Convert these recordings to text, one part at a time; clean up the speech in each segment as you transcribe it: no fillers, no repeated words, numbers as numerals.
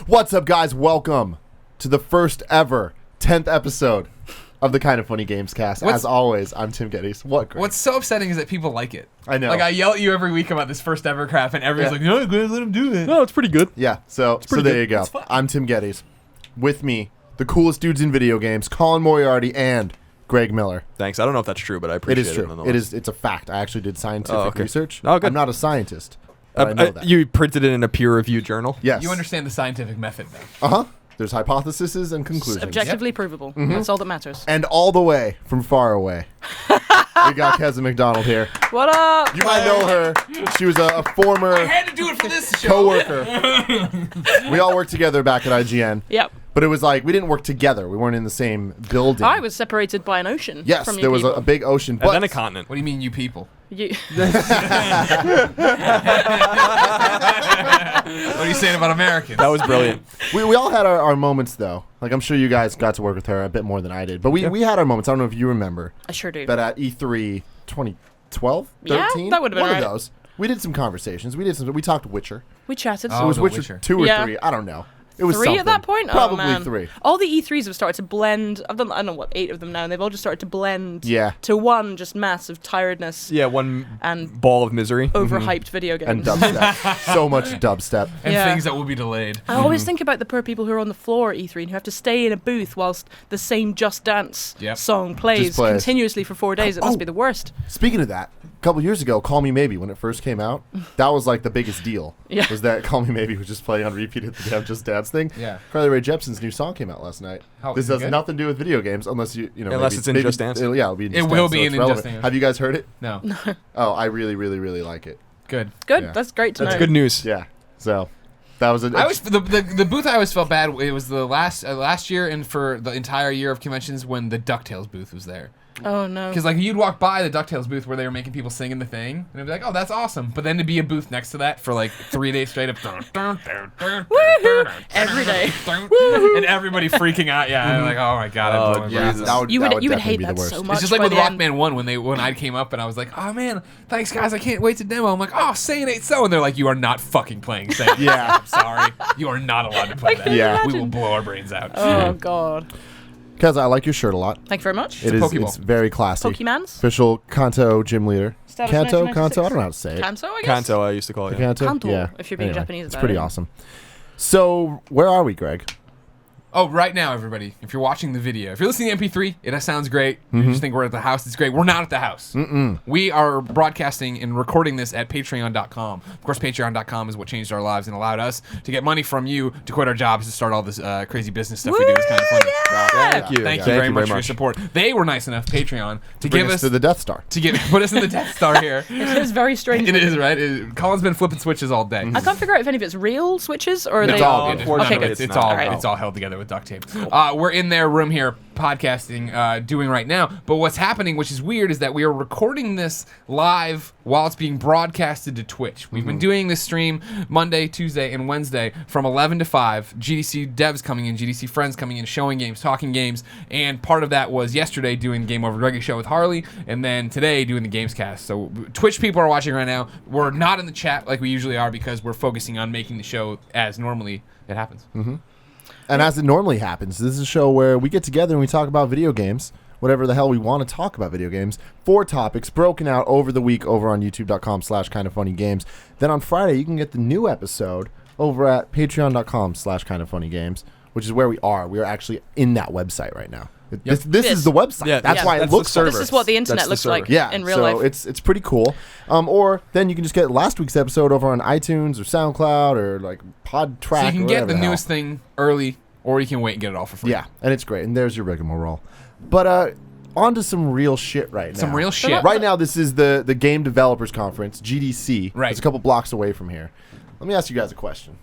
What's up, guys? Welcome to the first ever 10th episode of the Kind of Funny Gamescast. As always, I'm Tim Gettys. What, Greg? What's so upsetting is that people like it. I know. Like, I yell at you every week about this first ever crap, and everyone's like, no, let him do it. No, it's pretty good. Yeah, so there you go. I'm Tim Gettys. With me, the coolest dudes in video games, Colin Moriarty and Greg Miller. Thanks. I don't know if that's true, but I appreciate it. It is true. Nonetheless. It's a fact. I actually did scientific research. Oh, good. I'm not a scientist, but I know that. You printed it in a peer-reviewed journal? Yes. You understand the scientific method, though. Uh-huh. There's hypotheses and conclusions. Objectively provable. Mm-hmm. That's all that matters. And all the way from far away, we got Keza MacDonald here. What up? You might know her. She was a former I had to do it for this show. co-worker. We all worked together back at IGN. Yep. But it was like, we didn't work together. We weren't in the same building. I was separated by an ocean. Yes, from you there was people. a big ocean. And But then a continent. What do you mean, you people? You- What are you saying about Americans? That was brilliant. we all had our moments, though. Like, I'm sure you guys got to work with her a bit more than I did. But we had our moments. I don't know if you remember. I sure do. But at E3 2012, Yeah, 13? that would've been One right. of those. We did some conversations. We talked Witcher. We chatted. Oh, It was the Witcher, Witcher. 2 or Yeah. 3. I don't know. It was 3 something. at that point? Probably oh, man. 3. All the E3s have started to blend. I've done, I don't know what, 8 of them now, and they've all just started to blend to one just massive tiredness Yeah, one and ball of misery. overhyped video games. And dubstep. So much dubstep. And Yeah. things that will be delayed. I always think about the poor people who are on the floor at E3 and who have to stay in a booth whilst the same Just Dance song plays continuously for 4 days. It must be the worst. Speaking of that, a couple years ago, Call Me Maybe, when it first came out, that was like the biggest deal. Yeah. Was that Call Me Maybe was just playing on repeat at the damn Just Dance thing. Yeah. Carly Rae Jepsen's new song came out last night. How- This is it has good? nothing to do with video games, unless you know. Unless maybe- it's in maybe Just Dance. Yeah, it'll be in Just It Dance, will so be it's in relevant. Just Dance. Have you guys heard it? No. Oh, I really, really, really like it. Good. Good. Yeah. That's great to know. That's good news. Yeah. So that was I always the booth I always felt bad. It was the last year and for the entire year of conventions when the DuckTales booth was there. Oh, no. Because like you'd walk by the DuckTales booth where they were making people sing in the thing, and it'd be like, oh, that's awesome. But then to be a booth next to that for like 3 days straight of Every day. and everybody freaking out. Yeah, I'm like, oh my god, I'm blowing yeah, breezes. You would definitely hate be the that worst. so much. It's just like by with the end. Rockman 1 when I came up and I was like, oh man, thanks guys, I can't wait to demo. I'm like, oh, Saiyan 8 so, and they're like, you are not fucking playing Saiyan. Yeah. I'm sorry, you are not allowed to play that. Yeah. We will blow our brains out. Oh, God. Keza, I like your shirt a lot. Thank you very much. It is. Pokeball. It's very classy. Pokemans? Official Kanto gym leader. Established Kanto? 1996. I don't know how to say it. Kanto, I guess? Kanto, I used to call it. Kanto? Kanto, Yeah. if you're being Japanese It's about pretty it. awesome. So, where are we, Greg? Oh, right now, everybody, if you're watching the video, if you're listening to MP3, it sounds great. You just think we're at the house. It's great. We're not at the house. We are broadcasting and recording this at patreon.com. Of course, patreon.com is what changed our lives and allowed us to get money from you to quit our jobs to start all this crazy business stuff we do. It's kind of funny. Thank you. Thank you very much for your support. They were nice enough, Patreon, to Bring give us us to the Death Star. put us in the Death Star here. It is very strange. It is, right? Colin's been flipping switches all day. I can't figure out if any of it's real switches or are It's they all, unfortunately, it's, it's all, not. it's all held together with duct tape. We're in their room here podcasting, doing right now. But what's happening, which is weird, is that we are recording this live while it's being broadcasted to Twitch. We've been doing this stream Monday, Tuesday, and Wednesday from 11 to 5. GDC devs coming in, GDC friends coming in, showing games, talking games. And part of that was yesterday doing the Game Over Greggy show with Harley, and then today doing the Gamescast. So Twitch people are watching right now. We're not in the chat like we usually are because we're focusing on making the show as normally it happens. And as it normally happens, this is a show where we get together and we talk about video games, whatever the hell we want to talk about video games, 4 topics broken out over the week over on youtube.com/kindoffunnygames. Then on Friday, you can get the new episode over at patreon.com/kindoffunnygames, which is where we are. We are actually in that website right now. This is the website. Yeah, that's why it that's looks the like server. This is what the internet That's the looks like server. in real so life. it's pretty cool. Or then you can just get last week's episode over on iTunes or SoundCloud or like PodTrack. So you can or get whatever the hell. newest thing early, or you can wait and get it all for free. Yeah, and it's great. And there's your rigmarole. But on to some real shit right now. Some real shit. Right now, this is the Game Developers Conference, GDC. Right. It's a couple blocks away from here. Let me ask you guys a question.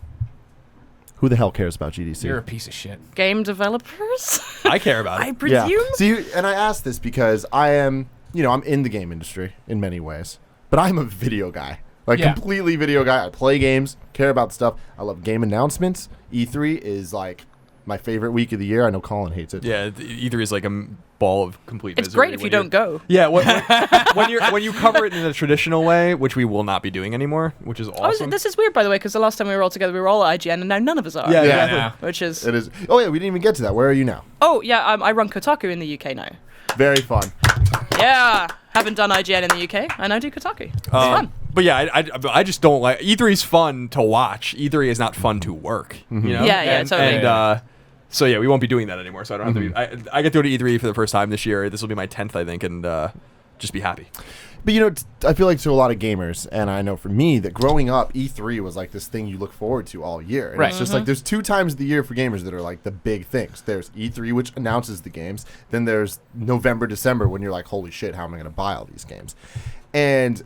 Who the hell cares about GDC? You're a piece of shit. Game developers? I care about I it. presume? Yeah. See, and I ask this because I am, I'm in the game industry in many ways, but I'm a video guy. Like, completely video guy. I play games, care about stuff. I love game announcements. E3 is, like, my favorite week of the year. I know Colin hates it. Yeah, E3 is like a ball of complete misery. It's great if you don't go. Yeah, when you cover it in the traditional way, which we will not be doing anymore, which is awesome. This is weird, by the way, because the last time we were all together, we were all at IGN, and now none of us are. Yeah, exactly. Which is... It is. Oh, yeah, we didn't even get to that. Where are you now? Oh, yeah, I run Kotaku in the UK now. Very fun. Yeah, haven't done IGN in the UK. I now do Kotaku. It's fun. But yeah, I just don't like E3 is fun to watch. E3 is not fun to work. You know? Yeah, totally. And so yeah, we won't be doing that anymore. So I don't have to. I get to go to E3 for the first time this year. This will be my 10th, I think, and just be happy. But I feel like to a lot of gamers, and I know for me that growing up, E3 was like this thing you look forward to all year. And it's just like there's 2 times of the year for gamers that are like the big things. There's E3, which announces the games. Then there's November, December, when you're like, holy shit, how am I going to buy all these games? And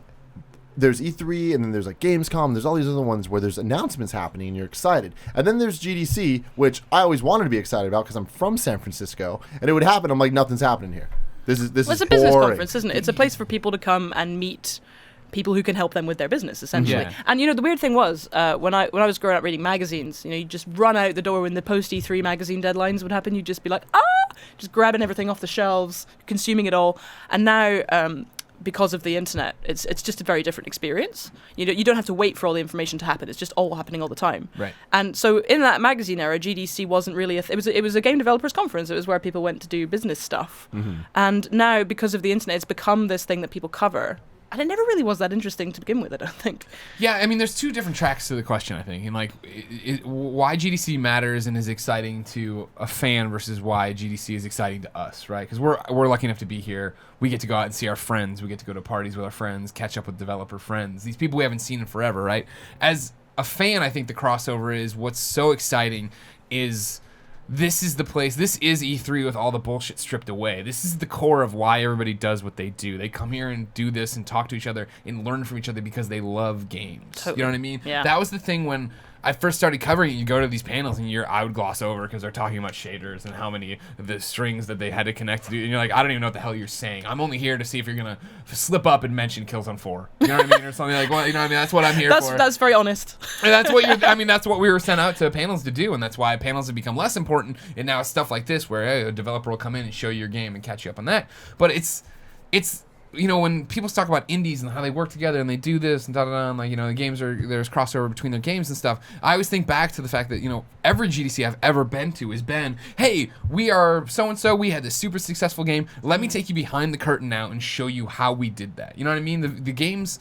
there's E3, and then there's like Gamescom. There's all these other ones where there's announcements happening, and you're excited. And then there's GDC, which I always wanted to be excited about because I'm from San Francisco, and it would happen. I'm like, nothing's happening here. This is it's a business conference, isn't it? It's a place for people to come and meet people who can help them with their business, essentially. Yeah. And the weird thing was when I was growing up reading magazines, you just run out the door when the post E3 magazine deadlines would happen. You'd just be like, just grabbing everything off the shelves, consuming it all. And now, because of the internet, it's just a very different experience. You don't have to wait for all the information to happen. It's just all happening all the time. Right. And so in that magazine era, GDC wasn't really it was a game developers conference. It was where people went to do business stuff. And now, because of the internet, it's become this thing that people cover. And it never really was that interesting to begin with, I don't think. Yeah, I mean, there's 2 different tracks to the question, I think. And, like, why GDC matters and is exciting to a fan versus why GDC is exciting to us, right? Because we're lucky enough to be here. We get to go out and see our friends. We get to go to parties with our friends, catch up with developer friends. These people we haven't seen in forever, right? As a fan, I think the crossover is what's so exciting is... This is the place. This is E3 with all the bullshit stripped away. This is the core of why everybody does what they do. They come here and do this and talk to each other and learn from each other because they love games. Totally. You know what I mean? Yeah. That was the thing when I first started covering it. You go to these panels and I would gloss over because they're talking about shaders and how many of the strings that they had to connect to do. And you're like, I don't even know what the hell you're saying. I'm only here to see if you're going to slip up and mention Killzone 4. You know what I mean? Or something like, well, you know what I mean? That's what I'm here for. That's very honest. And that's what that's what we were sent out to panels to do, and that's why panels have become less important. And now it's stuff like this where a developer will come in and show you your game and catch you up on that. But it's when people talk about indies and how they work together and they do this and da-da-da, and like, the games there's crossover between their games and stuff, I always think back to the fact that, every GDC I've ever been to has been, hey, we are so-and-so, we had this super successful game, let me take you behind the curtain now and show you how we did that. You know what I mean? The games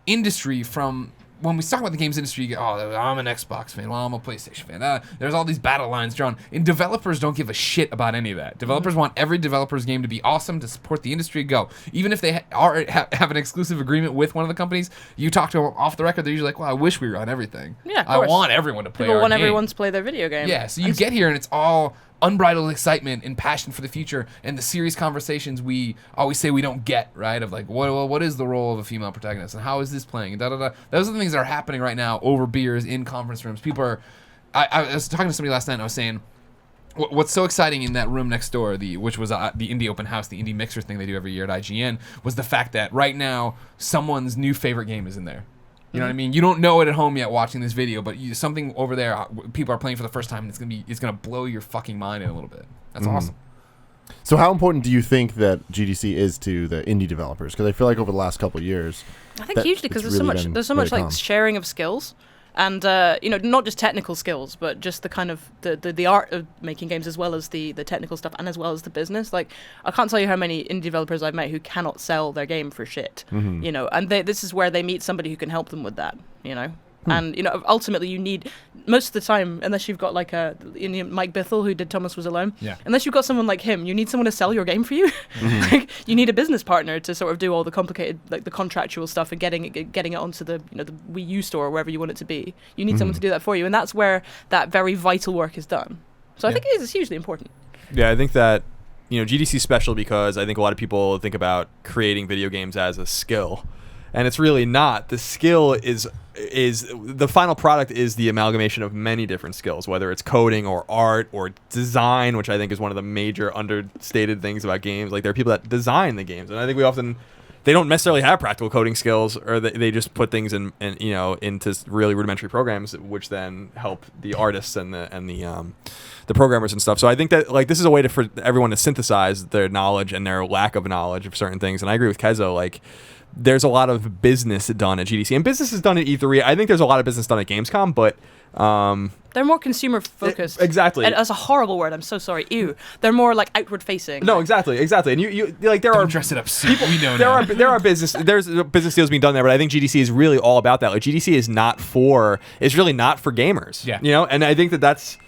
industry from... When we talk about the games industry, you go, I'm an Xbox fan, well, I'm a PlayStation fan. There's all these battle lines drawn. And developers don't give a shit about any of that. Developers want every developer's game to be awesome, to support the industry, go. Even if they have an exclusive agreement with one of the companies, you talk to them off the record, they're usually like, well, I wish we were on everything. Yeah, of I course. want everyone to play People our want game. everyone to play their video game. Yeah, so you get here and it's all unbridled excitement and passion for the future and the serious conversations we always say we don't get, right? Of like, what is the role of a female protagonist and how is this playing and da-da-da. Those are the things that are happening right now over beers in conference rooms. People are... I was talking to somebody last night and I was saying, what's so exciting in that room next door, which was the Indie Open House, the Indie Mixer thing they do every year at IGN, was the fact that right now someone's new favorite game is in there. You know what I mean? You don't know it at home yet watching this video, but something over there people are playing for the first time, and it's gonna blow your fucking mind in a little bit. That's awesome. So how important do you think that GDC is to the indie developers? Because I feel like over the last couple of years, I think hugely, because there's so much like sharing of skills. And not just technical skills, but just the kind of the art of making games, as well as the technical stuff, and as well as the business. Like, I can't tell you how many indie developers I've met who cannot sell their game for shit. And this is where they meet somebody who can help them with that. And ultimately you need, most of the time, unless you've got like Mike Bithell who did Thomas Was Alone, unless you've got someone like him, you need someone to sell your game for you. Like, you need a business partner to sort of do all the complicated, like the contractual stuff and getting it onto the the Wii U store or wherever you want it to be. You need someone to do that for you, and that's where that very vital work is done. So I think it is hugely important. Yeah, I think that GDC is special because I think a lot of people think about creating video games as a skill. And it's really not. The skill is the final product is the amalgamation of many different skills, whether it's coding or art or design, which I think is one of the major understated things about games. Like, there are people that design the games, and I think we often they don't necessarily have practical coding skills, or they just put things in into really rudimentary programs, which then help the artists and the programmers and stuff. So I think that like this is a way for everyone to synthesize their knowledge and their lack of knowledge of certain things. And I agree with Keza, like there's a lot of business done at GDC, and business is done at E3. I think there's a lot of business done at Gamescom, but they're more consumer focused. Exactly. And that's a horrible word. I'm so sorry. Ew. They're more like outward facing. No, exactly. And you like there Don't are dress it up. We know there's business deals being done there, but I think GDC is really all about that. Like GDC is really not for gamers. Yeah. You know, and I think that's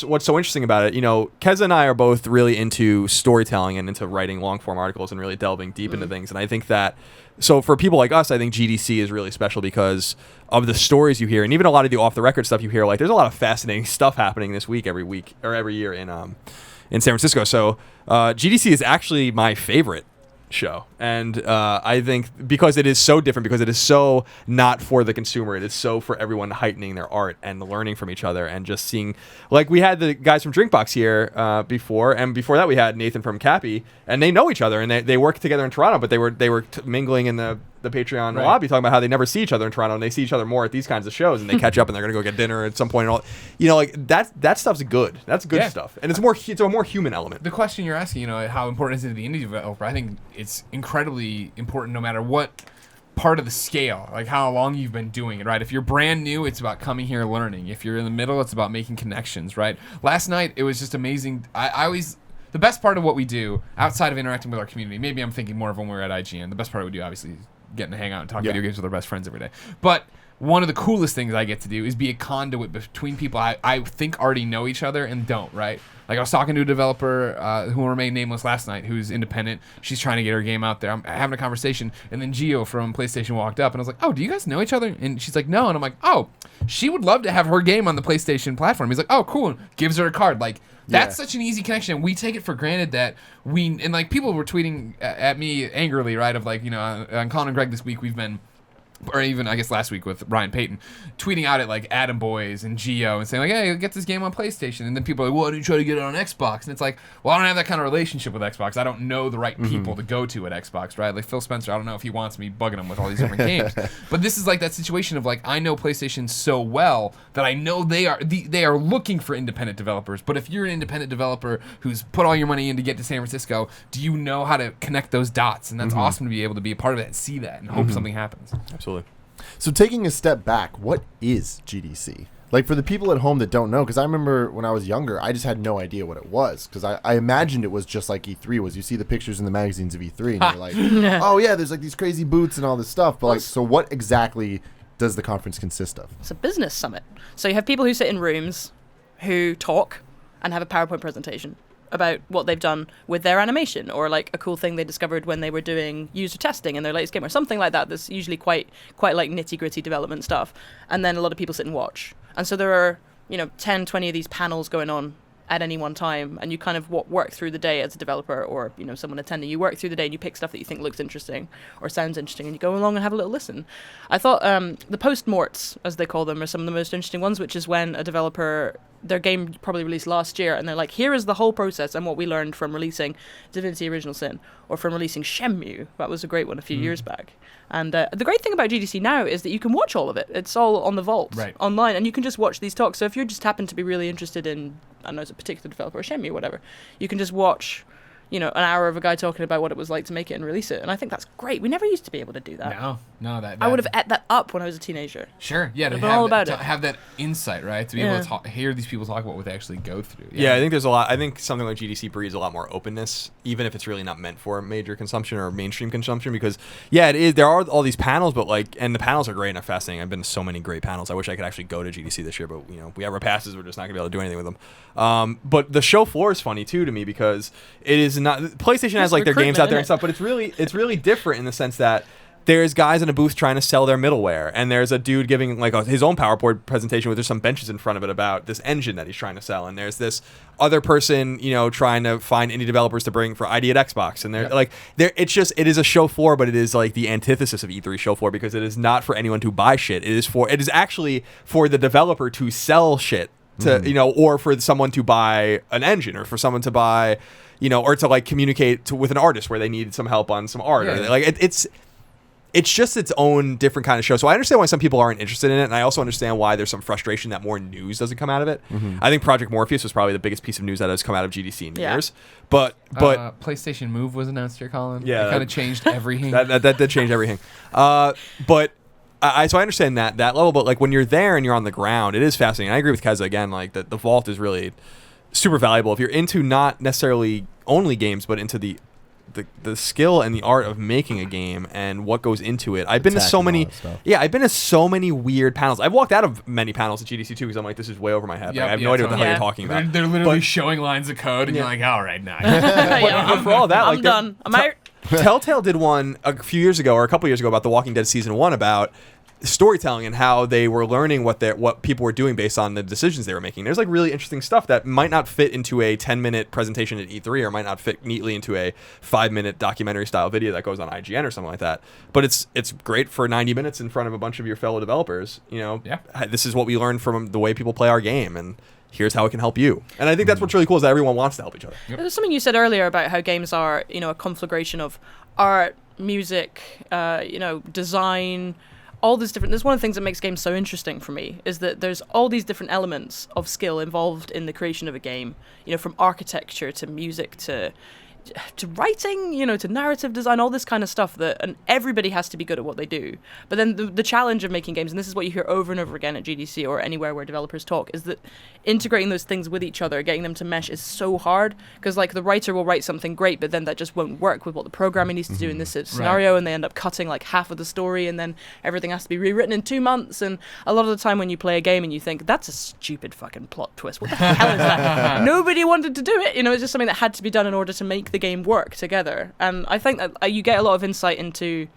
what's so interesting about it. You know, Keza and I are both really into storytelling and into writing long form articles and really delving deep into things. And I think that, so for people like us, I think GDC is really special because of the stories you hear, and even a lot of the off the record stuff you hear. Like, there's a lot of fascinating stuff happening this week, every year in San Francisco. So GDC is actually my favorite show, and I think because it is so different, because it is so not for the consumer, it is so for everyone heightening their art and learning from each other, and just seeing, like, we had the guys from Drinkbox here before, and before that we had Nathan from Cappy, and they know each other, and they work together in Toronto, but they were mingling in the Patreon lobby, talking about how they never see each other in Toronto, and they see each other more at these kinds of shows, and they catch up, and they're gonna go get dinner at some point, and all, you know, like that stuff's good. That's good stuff, and it's a more human element. The question you're asking, you know, how important is it to the indie developer? I think it's incredibly important, no matter what part of the scale, like how long you've been doing it, right? If you're brand new, it's about coming here learning. If you're in the middle, it's about making connections, right? Last night it was just amazing. I always, the best part of what we do outside of interacting with our community, maybe I'm thinking more of when we're at IGN, the best part of what we do obviously is getting to hang out and talk video games with our best friends every day. But one of the coolest things I get to do is be a conduit between people I think already know each other and don't, right? Like, I was talking to a developer who will remain nameless last night, who's independent. She's trying to get her game out there. I'm having a conversation, and then Gio from PlayStation walked up, and I was like, oh, do you guys know each other? And she's like, no. And I'm like, oh, she would love to have her game on the PlayStation platform. He's like, oh, cool. And gives her a card. Like, that's such an easy connection. We take it for granted that and like, people were tweeting at me angrily, right? Of like, you know, on Colin and Greg this week, we've been, or even I guess last week with Ryan Payton, tweeting out at like Adam Boys and Geo and saying like, hey, get this game on PlayStation. And then people are like, well, why don't you try to get it on Xbox? And it's like, well, I don't have that kind of relationship with Xbox. I don't know the right people to go to at Xbox, right? Like Phil Spencer, I don't know if he wants me bugging him with all these different games. But this is like that situation of like, I know PlayStation so well that I know they are looking for independent developers. But if you're an independent developer who's put all your money in to get to San Francisco, do you know how to connect those dots? And that's awesome to be able to be a part of it and see that and hope something happens. Absolutely. So taking a step back, what is GDC? Like, for the people at home that don't know, because I remember when I was younger, I just had no idea what it was, because I imagined it was just like E3 was. You see the pictures in the magazines of E3, and you're like, oh yeah, there's like these crazy booths and all this stuff. But like, so what exactly does the conference consist of? It's a business summit. So you have people who sit in rooms who talk and have a PowerPoint presentation about what they've done with their animation, or like a cool thing they discovered when they were doing user testing in their latest game, or something like that. That's usually quite like nitty-gritty development stuff. And then a lot of people sit and watch. And so there are, 10, 20 of these panels going on at any one time, and you kind of work through the day as a developer, or someone attending. You work through the day and you pick stuff that you think looks interesting or sounds interesting, and you go along and have a little listen. I thought the post-morts, as they call them, are some of the most interesting ones, which is when a developer, their game probably released last year, and they're like, here is the whole process and what we learned from releasing Divinity Original Sin, or from releasing Shenmue. That was a great one a few years back. And the great thing about GDC now is that you can watch all of it. It's all on the Vault online, and you can just watch these talks. So if you just happen to be really interested in, I don't know, as a particular developer, or Shenmue, whatever, you can just watch, an hour of a guy talking about what it was like to make it and release it. And I think that's great. We never used to be able to do that. No, that I would have ate that up when I was a teenager. Sure, yeah, to have that insight, right? To be able to hear these people talk about what they actually go through. Yeah, I think there's a lot. I think something like GDC breeds a lot more openness, even if it's really not meant for major consumption or mainstream consumption. Because it is. There are all these panels, but and the panels are great and fascinating. I've been to so many great panels. I wish I could actually go to GDC this year, but we have our passes. We're just not gonna be able to do anything with them. But the show floor is funny too to me, because it is not. PlayStation has like their games out there and stuff, but it's really different in the sense that there's guys in a booth trying to sell their middleware, and there's a dude giving like his own PowerPoint presentation where there's some benches in front of it about this engine that he's trying to sell, and there's this other person trying to find indie developers to bring for ID at Xbox, and it is a show floor, but it is like the antithesis of E3 show floor, because it is not for anyone to buy shit. It is actually for the developer to sell shit to or for someone to buy an engine, or for someone to buy or to like communicate with an artist where they needed some help on some art. Yeah. Like it's just its own different kind of show. So I understand why some people aren't interested in it, and I also understand why there's some frustration that more news doesn't come out of it. I think Project Morpheus was probably the biggest piece of news that has come out of GDC in years. But PlayStation Move was announced here, Colin. Yeah, it kind of changed everything. that did change everything. But I understand that level. But like when you're there and you're on the ground, it is fascinating. I agree with Keza again. Like the vault is really super valuable if you're into not necessarily only games, but into the skill and the art of making a game and what goes into it. I've been to so many weird panels. I've walked out of many panels at GDC too because I'm like, this is way over my head. Like, I have no idea what the hell you're talking about. They're literally showing lines of code, and you're like, all right, now. But for all that, I'm done. I'm out. Telltale did one a few years ago or a couple years ago about The Walking Dead season 1 about storytelling and how they were learning what people were doing based on the decisions they were making. There's like really interesting stuff that might not fit into a 10-minute presentation at E3 or might not fit neatly into a 5-minute documentary style video that goes on IGN or something like that. But it's great for 90 minutes in front of a bunch of your fellow developers. This is what we learned from the way people play our game, and here's how it can help you. And I think that's what's really cool is that everyone wants to help each other. There's something you said earlier about how games are, a conflagration of art, music, design, all these different. There's one of the things that makes games so interesting for me is that there's all these different elements of skill involved in the creation of a game. From architecture to music to writing, to narrative design, all this kind of stuff and everybody has to be good at what they do. But then the challenge of making games, and this is what you hear over and over again at GDC or anywhere where developers talk, is that integrating those things with each other, getting them to mesh is so hard because like the writer will write something great, but then that just won't work with what the programmer needs to do in this scenario, and they end up cutting like half of the story, and then everything has to be rewritten in 2 months. And a lot of the time when you play a game and you think, that's a stupid fucking plot twist, what the hell is that? Nobody wanted to do it. It's just something that had to be done in order to make the game work together. And I think that you get a lot of insight into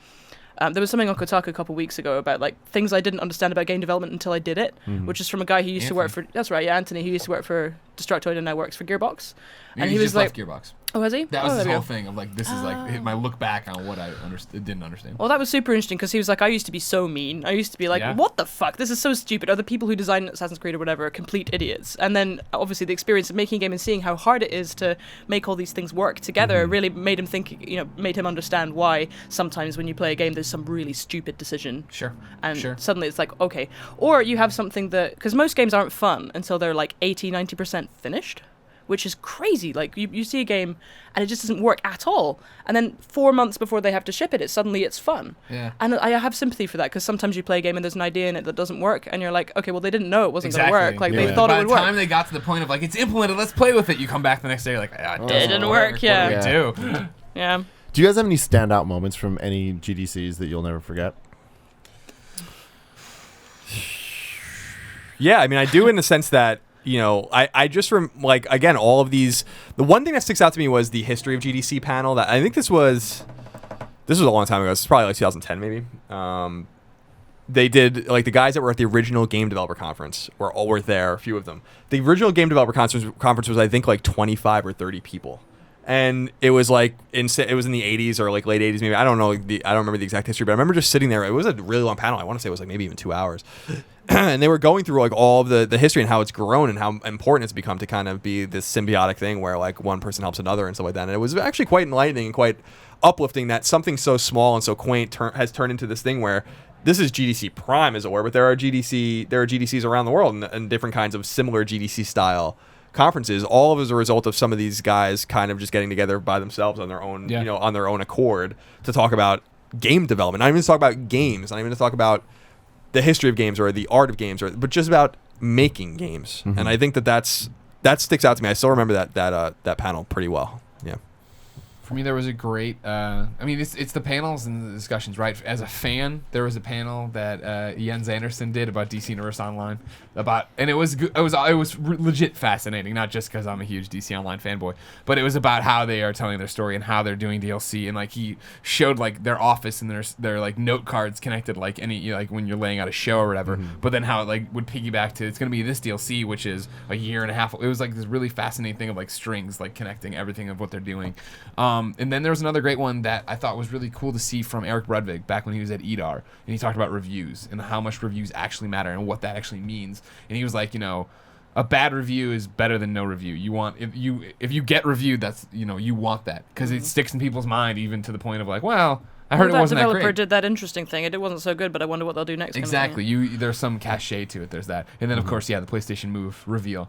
there was something on Kotaku a couple of weeks ago about like things I didn't understand about game development until I did it, which is from a guy who used to work for Anthony, who used to work for Destructoid and now works for Gearbox. And he was like, Gearbox. Oh, has he? That was his whole thing of like, this is like my look back on what I didn't understand. Well, that was super interesting because he was like, I used to be so mean. I used to be like, what the fuck? This is so stupid. Are the people who design Assassin's Creed or whatever complete idiots? And then obviously the experience of making a game and seeing how hard it is to make all these things work together really made him think, made him understand why sometimes when you play a game there's some really stupid decision. Sure. And suddenly it's like, okay. Or you have something that, because most games aren't fun until they're like 80-90% finished, which is crazy. Like you see a game and it just doesn't work at all, and then 4 months before they have to ship it, suddenly it's fun. Yeah. And I have sympathy for that because sometimes you play a game and there's an idea in it that doesn't work, and you're like, okay, well they didn't know it wasn't going to work. Like they thought it would work. By the time they got to the point of like it's implemented, let's play with it. You come back the next day, you're like, it didn't work. Yeah. What do we do? Yeah. Do you guys have any standout moments from any GDCs that you'll never forget? Yeah, I mean, I do in the sense that, I just again, all of these. The one thing that sticks out to me was the history of GDC panel. That I think this was a long time ago. This is probably like 2010, maybe. They did like the guys that were at the original Game Developer Conference were there. A few of them. The original Game Developer Conference was I think like 25 or 30 people, and it was like it was in the 80s or like late 80s maybe. I don't know. I don't remember the exact history, but I remember just sitting there. It was a really long panel. I want to say it was like maybe even 2 hours. And they were going through like all of the history and how it's grown and how important it's become to kind of be this symbiotic thing where like one person helps another and stuff like that. And it was actually quite enlightening and quite uplifting that something so small and so quaint has turned into this thing where this is GDC Prime, as it were, but there are GDCs around the world and different kinds of similar GDC style conferences, all of as a result of some of these guys kind of just getting together by themselves on their own, on their own accord to talk about game development. Not even to talk about games, not even to talk about the history of games or the art of games, but just about making games. And I think that sticks out to me. I still remember that panel pretty well. Yeah. For me, there was a great. It's the panels and the discussions, right? As a fan, there was a panel that Jens Anderson did about DC Universe Online, and it was legit fascinating. Not just because I'm a huge DC Online fanboy, but it was about how they are telling their story and how they're doing DLC. And like he showed like their office and their like note cards connected like any like when you're laying out a show or whatever. But then how it like would piggyback to it's going to be this DLC, which is a year and a half. It was like this really fascinating thing of like strings like connecting everything of what they're doing. And then there was another great one that I thought was really cool to see from Eric Bredvig back when he was at EDAR, and he talked about reviews and how much reviews actually matter and what that actually means. And he was like, a bad review is better than no review. You want if you get reviewed, that's you want that because it sticks in people's mind even to the point of like, well, I heard it wasn't that great. That developer did that interesting thing. It wasn't so good, but I wonder what they'll do next. Exactly. There's some cachet to it. There's that, and then of course, the PlayStation Move reveal.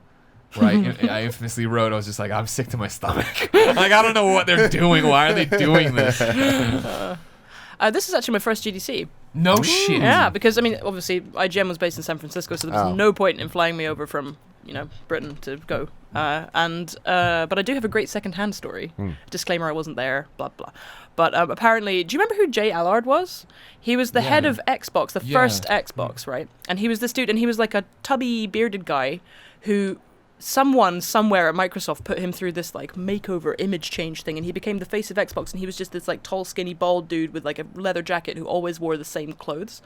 Right, I infamously wrote, I was just like, I'm sick to my stomach. Like, I don't know what they're doing. Why are they doing this? This is actually my first GDC. No shit. Yeah, because, I mean, obviously, IGN was based in San Francisco, so there was no point in flying me over from, Britain to go. But I do have a great second-hand story. Disclaimer, I wasn't there, blah, blah. But apparently, do you remember who Jay Allard was? He was the head of Xbox, the first Xbox, right? And he was this dude, and he was like a tubby, bearded guy who... someone somewhere at Microsoft put him through this like makeover image change thing, and he became the face of Xbox, and he was just this like tall, skinny, bald dude with like a leather jacket who always wore the same clothes,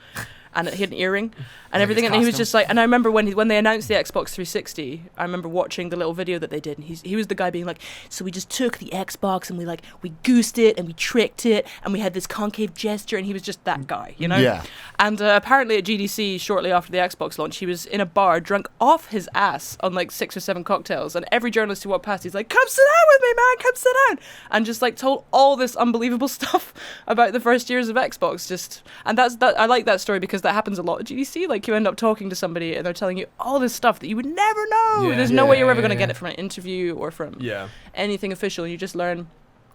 and he had an earring and everything, and he was just like, and I remember when they announced the Xbox 360, I remember watching the little video that they did, and he was the guy being like, so we just took the Xbox and we goosed it and we tricked it and we had this concave gesture, and he was just that guy, Yeah. And apparently at GDC shortly after the Xbox launch, he was in a bar drunk off his ass on like 6 or 7 cocktails, and every journalist who walked past, he's like, come sit down with me, man, come sit down, and just like told all this unbelievable stuff about the first years of Xbox. And I like that story because that happens a lot at GDC. Like, you end up talking to somebody and they're telling you all this stuff that you would never know. There's no way you're ever going to get it from an interview or from anything official. You just learn,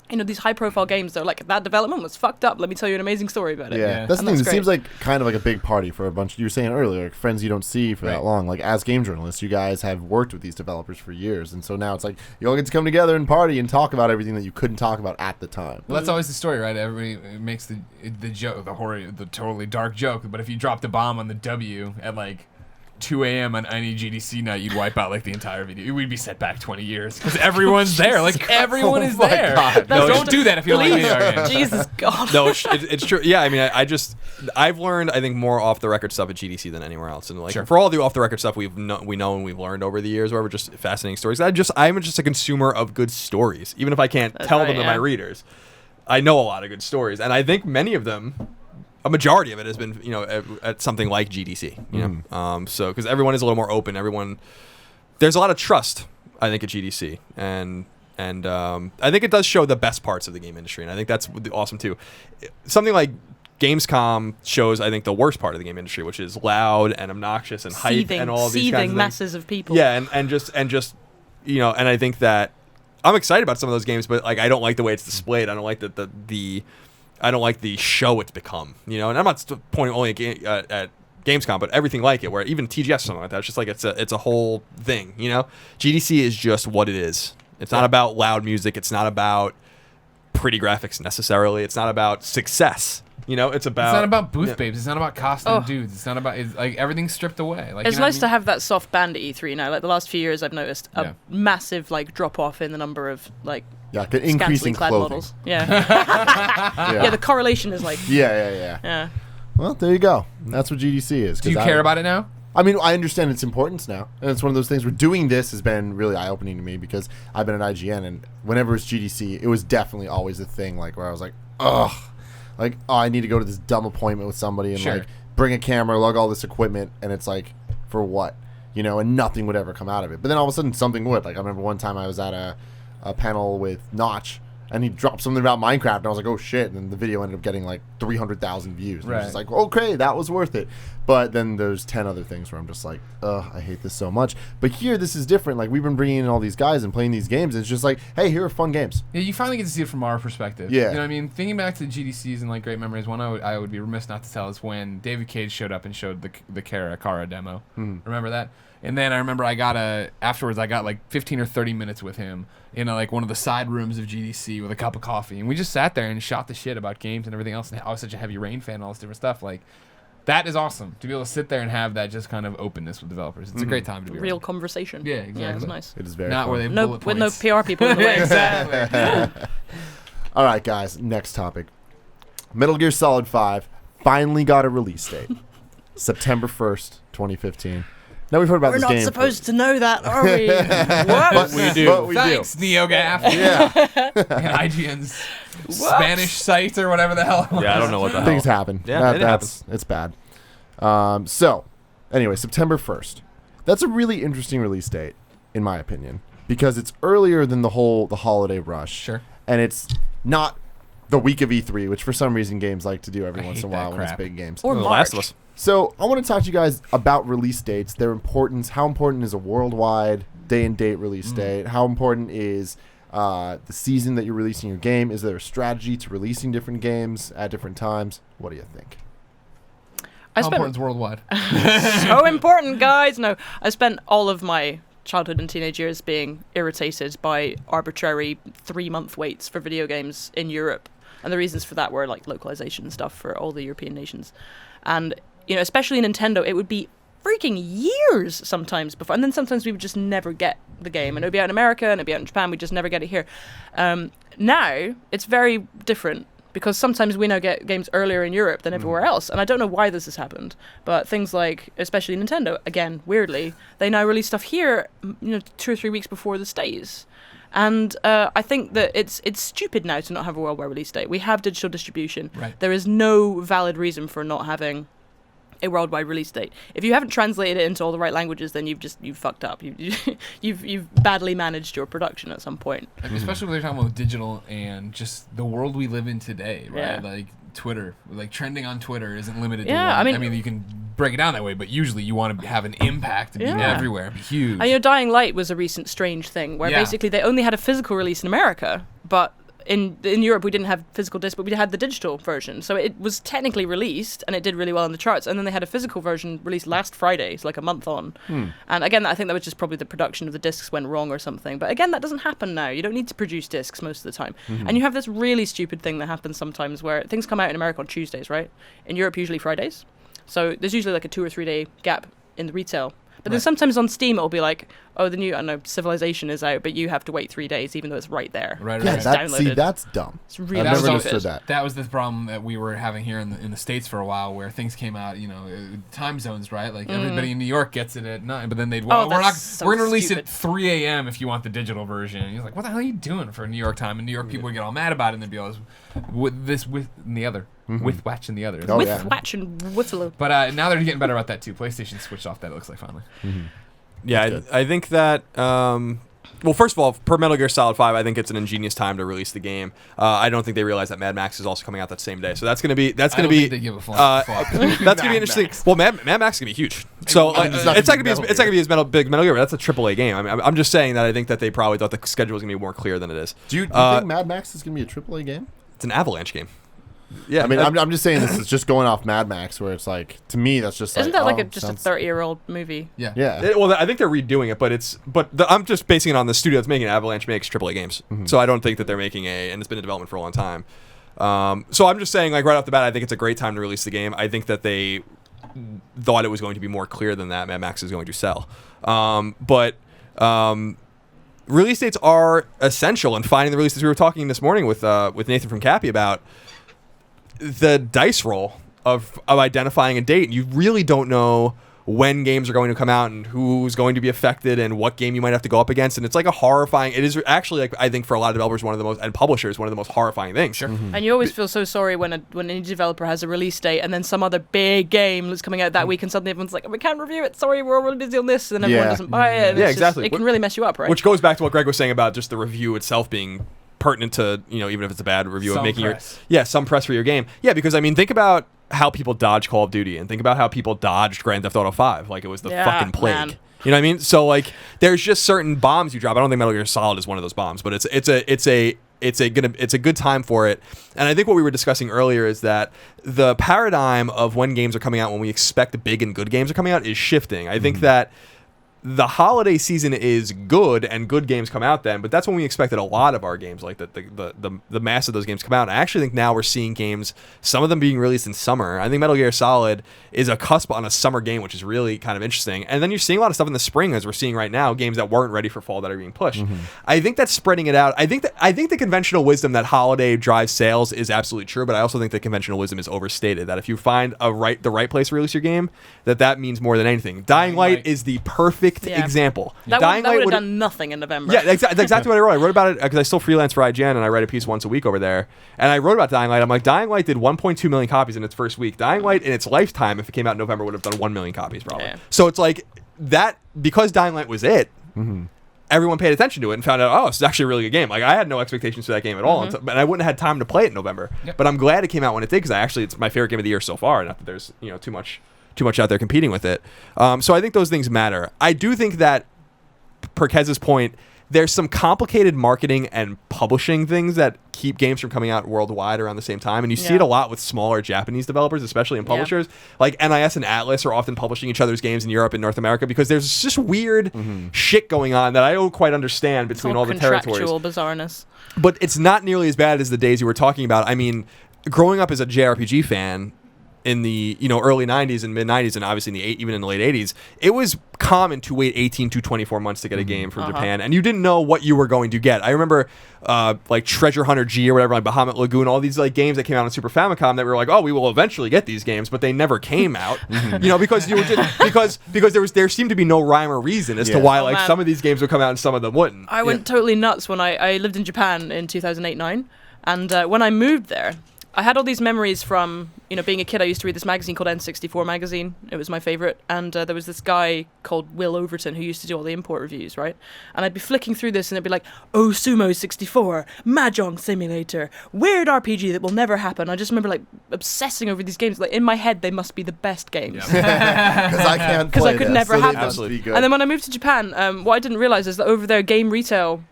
these high-profile games, they're like, that development was fucked up. Let me tell you an amazing story about it. Yeah. That's the thing. It seems like kind of like a big party for a bunch. You were saying earlier, like friends you don't see for that long. Like, as game journalists, you guys have worked with these developers for years, and so now it's like you all get to come together and party and talk about everything that you couldn't talk about at the time. Well, that's always the story, right? Everybody makes the joke, the totally dark joke. But if you dropped a bomb on the W at like 2 a.m. on any GDC night, you'd wipe out like the entire video. We'd be set back 20 years because everyone's there. Like, everyone is there. No, don't do that if you don't like video games. Jesus God. No, it's true. Yeah, I mean, I've learned, I think, more off the record stuff at GDC than anywhere else. And like, for all the off the record stuff we know and we've learned over the years, whatever, just fascinating stories. I'm just a consumer of good stories, even if I can't tell them to my readers. I know a lot of good stories, and I think many of them. A majority of it has been, at something like GDC, so because everyone is a little more open, there's a lot of trust, I think, at GDC, and I think it does show the best parts of the game industry, and I think that's awesome too. Something like Gamescom shows, I think, the worst part of the game industry, which is loud and obnoxious and hype and all these kinds of things. Masses of people. Yeah, and just and I think that I'm excited about some of those games, but like I don't like the way it's displayed. I don't like I don't like the show it's become, and I'm not pointing only at Gamescom, but everything like it, where even TGS or something like that, it's just like it's a whole thing, GDC is just what it is. It's not about loud music. It's not about pretty graphics necessarily. It's not about success. It's not about booth babes. It's not about costume dudes. It's not about like everything's stripped away. Like, it's nice to have that soft band at E3 now. Like the last few years, I've noticed a massive like drop off in the number of like increasing clad clothing. Models. Yeah, the correlation is like yeah. Well, there you go. That's what GDC is. Do you care about it now? I mean, I understand its importance now, and it's one of those things where doing this has been really eye-opening to me because I've been at IGN, and whenever it's GDC, it was definitely always a thing like where I was like, ugh. Like, I need to go to this dumb appointment with somebody and like bring a camera, lug all this equipment, and it's like, for what? And nothing would ever come out of it. But then all of a sudden something would. Like, I remember one time I was at a panel with Notch, and he dropped something about Minecraft, and I was like, oh shit, and then the video ended up getting like 300,000 views. And I was just like, okay, that was worth it. But then there's 10 other things where I'm just like, ugh, I hate this so much. But here, this is different. Like, we've been bringing in all these guys and playing these games, and it's just like, hey, here are fun games. Yeah, you finally get to see it from our perspective. Yeah. You know what I mean? Thinking back to the GDCs and like great memories, one I would be remiss not to tell is when David Cage showed up and showed the Kara demo. Remember that? And then I remember afterwards I got like 15 or 30 minutes with him in like one of the side rooms of GDC with a cup of coffee, and we just sat there and shot the shit about games and everything else, and I was such a heavy Rain fan and all this different stuff. Like, that is awesome to be able to sit there and have that just kind of openness with developers. It's a great time to be real around. Conversation. Yeah, exactly. Yeah, it's nice. It is very not fun. where they with no PR people in the way. Exactly. All right, guys. Next topic. Metal Gear Solid 5 finally got a release date, September 1st, 2015. Now we've heard about this game. We're not supposed to know that, are we? What? But we do. But we Thanks, NeoGaf. Yeah. And IGN's Spanish site or whatever the hell. Yeah, I don't know what the hell. Things happen. Yeah, it happens. It's bad. So, anyway, September 1st. That's a really interesting release date, in my opinion, because it's earlier than the holiday rush. Sure. And it's not the week of E3, which for some reason games like to do every once in a while when it's big games. Or The March. Last of Us. So I want to talk to you guys about release dates, their importance. How important is a worldwide day and date release date? How important is the season that you're releasing your game? Is there a strategy to releasing different games at different times? What do you think? How important is worldwide? So important, guys. No, I spent all of my childhood and teenage years being irritated by arbitrary 3-month waits for video games in Europe. And the reasons for that were like localization and stuff for all the European nations. And, you know, especially Nintendo, it would be freaking years sometimes before. And then sometimes we would just never get the game. And it would be out in America and it would be out in Japan. We'd just never get it here. Now, it's very different because sometimes we now get games earlier in Europe than everywhere else. And I don't know why this has happened. But things like, especially Nintendo, again, weirdly, they now release stuff here, 2 or 3 weeks before the States. And I think that it's stupid now to not have a worldwide release date. We have digital distribution. Right. There is no valid reason for not having a worldwide release date. If you haven't translated it into all the right languages, then you've fucked up. You've badly managed your production at some point. Like, especially when they're talking about digital and just the world we live in today, right? Yeah. Like Twitter, like trending on Twitter isn't limited to Yeah, one. I mean, you can break it down that way, but usually you want to have an impact and be Yeah. everywhere, be huge. And Dying Light was a recent strange thing where basically they only had a physical release in America, but in Europe we didn't have physical disc, but we had the digital version. So it was technically released and it did really well in the charts. And then they had a physical version released last Friday, so like a month on. And again, I think that was just probably the production of the discs went wrong or something. But again, that doesn't happen now. You don't need to produce discs most of the time. And you have this really stupid thing that happens sometimes where things come out in America on Tuesdays, right? In Europe, usually Fridays. So there's usually like a 2 or 3 day gap in the retail. But then sometimes on Steam it'll be like, oh, the new, I don't know, Civilization is out, but you have to wait 3 days, even though it's right there. Right. Yeah, right. downloaded. that's dumb. It's really I've never stupid. understood that. That was the problem that we were having here in the States for a while, where things came out, time zones, right? Like everybody in New York gets it at 9, but then we're going to release it at 3 a.m. if you want the digital version. And he's like, what the hell are you doing for New York time? And New York people would get all mad about it, and they'd be all with and the other. With Watch and the other. Oh, With yeah. Watch and Whiffalo. But now they're getting better about that too. PlayStation switched off that, it looks like, finally. Yeah, I think that. Well, first of all, per Metal Gear Solid 5, I think it's an ingenious time to release the game. I don't think they realize that Mad Max is also coming out that same day, so that's gonna be I don't think they give a fuck. that's gonna be interesting. Well, Mad Max is gonna be huge. So it's not gonna be as big Metal Gear, but that's a AAA game. I mean, I'm just saying that I think that they probably thought the schedule was gonna be more clear than it is. Do you think Mad Max is going to be a AAA game? It's an Avalanche game. Yeah, I mean, I'm just saying this is just going off Mad Max, where it's like, to me, that's just Isn't like, that just a 30-year-old movie? Yeah. Yeah. Well, I think they're redoing it, I'm just basing it on the studio that's making Avalanche makes AAA games. So I don't think that they're making and it's been in development for a long time. So I'm just saying, like, right off the bat, I think it's a great time to release the game. I think that they thought it was going to be more clear than that Mad Max is going to sell. But release dates are essential, and finding the releases. We were talking this morning with Nathan from Cappy about the dice roll of identifying a date. You really don't know when games are going to come out and who's going to be affected and what game you might have to go up against. And it's like it is actually, like, I think for a lot of developers, and publishers, one of the most horrifying things. Sure. And you always feel so sorry when an indie developer has a release date and then some other big game that's coming out that week and suddenly everyone's like, we can't review it, sorry, we're all really busy on this, and then everyone doesn't buy it. And Yeah, it's exactly. It can really mess you up, right? Which goes back to what Greg was saying about just the review itself being pertinent to, even if it's a bad review, of making some press for your game. Yeah, because I mean, think about how people dodge Call of Duty, and think about how people dodged Grand Theft Auto 5 like it was the fucking plague. Man. You know what I mean? So, like, there's just certain bombs you drop. I don't think Metal Gear Solid is one of those bombs, but it's a good time for it. And I think what we were discussing earlier is that the paradigm of when games are coming out, when we expect big and good games are coming out, is shifting. I think that the holiday season is good, and good games come out then, but that's when we expected a lot of our games, like the mass of those games come out. And I actually think now we're seeing games, some of them being released in summer. I think Metal Gear Solid is a cusp on a summer game, which is really kind of interesting. And then you're seeing a lot of stuff in the spring, as we're seeing right now, games that weren't ready for fall that are being pushed. I think that's spreading it out. I think the conventional wisdom that holiday drives sales is absolutely true, but I also think the conventional wisdom is overstated, that if you find the right place to release your game, that means more than anything. Dying Light is the perfect example. That would have done nothing in November. Yeah, that's exactly what I wrote. I wrote about it because I still freelance for IGN, and I write a piece once a week over there. And I wrote about Dying Light. I'm like, Dying Light did 1.2 million copies in its first week. Dying Light in its lifetime, if it came out in November, would have done 1 million copies probably. Yeah. So it's like, that because Dying Light was it. Everyone paid attention to it and found out, oh, this is actually a really good game. Like, I had no expectations for that game at all, and I wouldn't have had time to play it in November. Yep. But I'm glad it came out when it did, because it's my favorite game of the year so far. Not that there's too much out there competing with it. So I think those things matter. I do think that, per Kez's point, there's some complicated marketing and publishing things that keep games from coming out worldwide around the same time. And you see it a lot with smaller Japanese developers, especially in publishers. Like NIS and Atlas are often publishing each other's games in Europe and North America because there's just weird shit going on that I don't quite understand between all the territories. Contractual bizarreness. But it's not nearly as bad as the days you were talking about. I mean, growing up as a JRPG fan in the early 90s and mid 90s, and obviously even in the late 80s, it was common to wait 18 to 24 months to get a game from Japan, and you didn't know what you were going to get. I remember like Treasure Hunter G or whatever, like Bahamut Lagoon, all these like games that came out on Super Famicom that were like, oh, we will eventually get these games, but they never came out. Because you were just because there seemed to be no rhyme or reason as to why some of these games would come out and some of them wouldn't. I went totally nuts when I lived in Japan in 2008-9, and when I moved there, I had all these memories from, being a kid. I used to read this magazine called N64 magazine. It was my favorite. And there was this guy called Will Overton who used to do all the import reviews, right? And I'd be flicking through this and it'd be like, Oh Sumo 64, Mahjong Simulator, weird RPG that will never happen. I just remember like obsessing over these games. Like in my head, they must be the best games. Because I can't play Because I could never have them. Absolutely. And then when I moved to Japan, what I didn't realize is that over there, game retail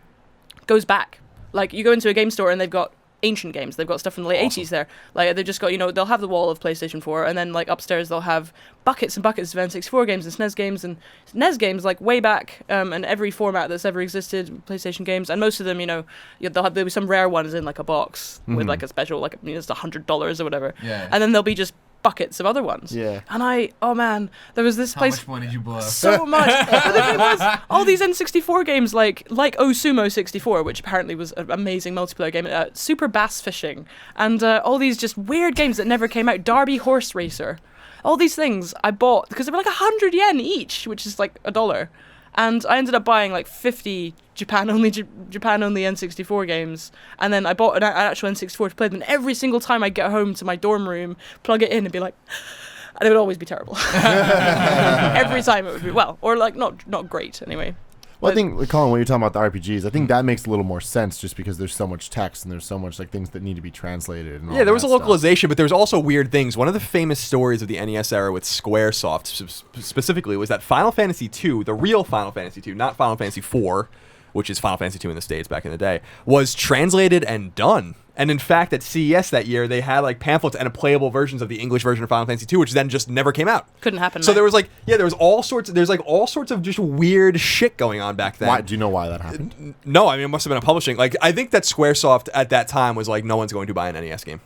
goes back. Like you go into a game store and they've got ancient games. They've got stuff from the late 80s there. Like they've just got, they'll have the wall of PlayStation 4, and then like upstairs they'll have buckets and buckets of N64 games and SNES games and NES games like way back, and every format that's ever existed, PlayStation games, and most of them, there'll be some rare ones in like a box with like a special, like it's $100 or whatever, and then there'll be just buckets of other ones. Yeah. And there was this place. How much money did you blow? So much. But the thing was, all these N64 games, like Oh Sumo 64, which apparently was an amazing multiplayer game, Super Bass Fishing, and all these just weird games that never came out. Derby Horse Racer. All these things I bought because they were like 100 yen each, which is like $1. And I ended up buying like 50 Japan-only N64 games, and then I bought an actual N64 to play them. And every single time I get home to my dorm room, plug it in, and be like, and it would always be terrible. Every time it would be or like not great anyway. Well, I think, Colin, when you're talking about the RPGs, I think that makes a little more sense just because there's so much text and there's so much like things that need to be translated. And all there was a stuff. localization, but there was also weird things. One of the famous stories of the NES era with Squaresoft specifically was that Final Fantasy II, the real Final Fantasy II, not Final Fantasy IV, which is Final Fantasy II in the States back in the day, was translated and done. And in fact, at CES that year, they had like pamphlets and playable versions of the English version of Final Fantasy II, which then just never came out. Couldn't happen. So there was all sorts of just weird shit going on back then. Why? Do you know why that happened? No, I mean, it must have been a publishing. Like, I think that Squaresoft at that time was like, no one's going to buy an NES game.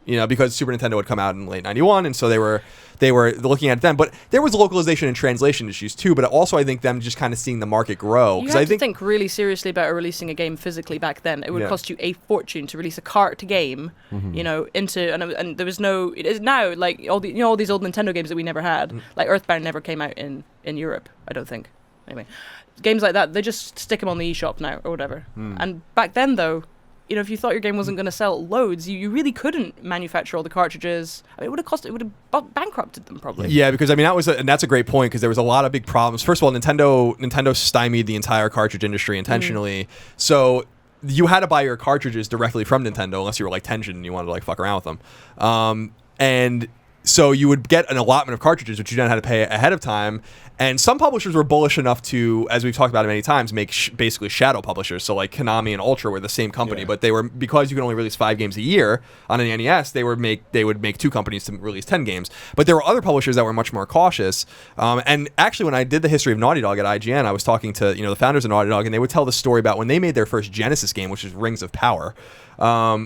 Because Super Nintendo had come out in late 91, and so they were looking at it then. But there was localization and translation issues too, but also I think them just kind of seeing the market grow. You had to think really seriously about releasing a game physically back then. It would cost you a fortune to release a cart game, and there was no. It is now like all these old Nintendo games that we never had. Like Earthbound never came out in Europe, I don't think. Anyway, games like that, they just stick them on the eShop now or whatever. And back then though, if you thought your game wasn't going to sell loads, you really couldn't manufacture all the cartridges. I mean, it would have bankrupted them probably. Yeah, because I mean and that's a great point, because there was a lot of big problems. First of all, Nintendo stymied the entire cartridge industry intentionally. So you had to buy your cartridges directly from Nintendo unless you were like Tenjin and you wanted to like fuck around with them. And so you would get an allotment of cartridges, which you then had to pay ahead of time. And some publishers were bullish enough to, as we've talked about it many times, make basically shadow publishers. So like Konami and Ultra were the same company, but they were, because you could only release 5 games a year on an NES, they would make 2 companies to release 10 games. But there were other publishers that were much more cautious. And actually, when I did the history of Naughty Dog at IGN, I was talking to the founders of Naughty Dog, and they would tell the story about when they made their first Genesis game, which is Rings of Power.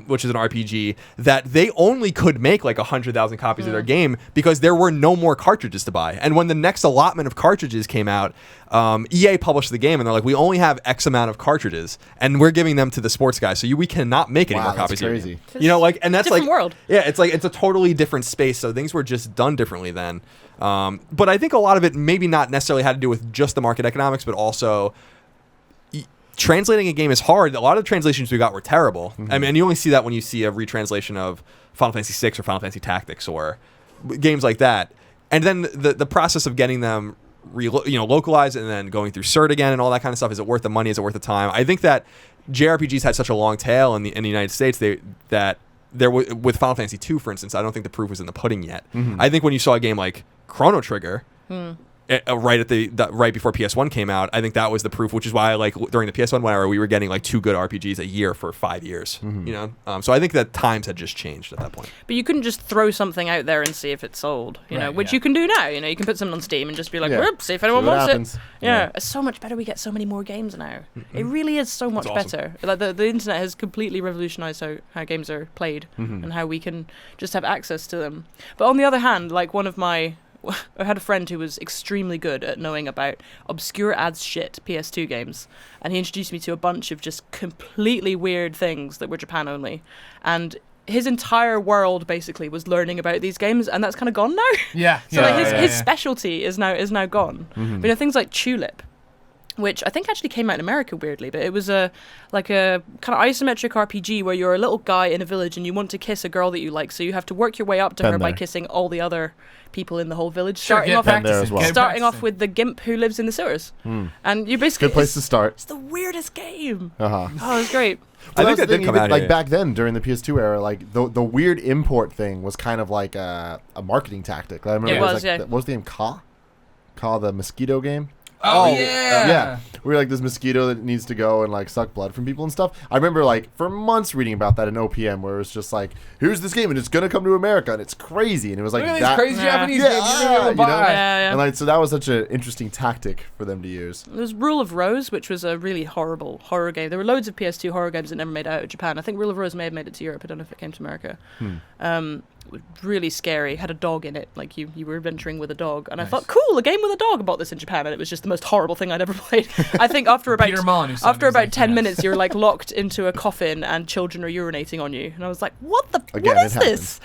Which is an RPG, that they only could make like 100,000 copies of their game because there were no more cartridges to buy. And when the next allotment of cartridges came out, EA published the game, and they're like, we only have X amount of cartridges, and we're giving them to the sports guys, so we cannot make any more copies. That's crazy. And that's different like world. Yeah, it's like it's a totally different space. So things were just done differently then. But I think a lot of it maybe not necessarily had to do with just the market economics, but also translating a game is hard. A lot of the translations we got were terrible. I mean, you only see that when you see a retranslation of Final Fantasy VI or Final Fantasy Tactics or games like that. And then the process of getting them localize it and then going through cert again and all that kind of stuff? Is it worth the money? Is it worth the time? I think that JRPGs had such a long tail in the United States that there with Final Fantasy II, for instance, I don't think the proof was in the pudding yet. I think when you saw a game like Chrono Trigger, right before PS1 came out, I think that was the proof, which is why during the PS1 era we were getting 2 good RPGs a year for 5 years. So I think that times had just changed at that point. But you couldn't just throw something out there and see if it sold, which you can do now. You can put something on Steam and just be like, see if anyone wants it. It's so much better. We get so many more games now. It really is so much better. The internet has completely revolutionized how games are played and how we can just have access to them. But on the other hand, I had a friend who was extremely good at knowing about obscure as shit PS2 games, and he introduced me to a bunch of just completely weird things that were Japan only, and his entire world basically was learning about these games, and that's kind of gone now. His specialty is now gone. But things like Tulip, which I think actually came out in America weirdly, but it was a kind of isometric RPG where you're a little guy in a village and you want to kiss a girl that you like, so you have to work your way up to her by kissing all the other people in the whole village, starting off with the gimp who lives in the sewers. And you basically good place to start. It's the weirdest game. Oh, it was great. I think that did come out back then during the PS2 era, the weird import thing was kind of like a marketing tactic. I remember what was the name? Ka the mosquito game. Yeah. We're this mosquito that needs to go and suck blood from people and stuff. I remember for months reading about that in OPM, where it was just here's this game and it's gonna come to America and it's crazy, and it was look at these crazy Japanese games you're gonna be able to buy. And so that was such an interesting tactic for them to use. There was Rule of Rose, which was a really horrible horror game. There were loads of PS2 horror games that never made it out of Japan. I think Rule of Rose may have made it to Europe. I don't know if it came to America. Really scary. Had a dog in it, you were adventuring with a dog, and I thought, cool, a game with a dog. I bought this in Japan, and it was just the most horrible thing I'd ever played. I think after about 10 minutes you're locked into a coffin and children are urinating on you, and I was like, what is this?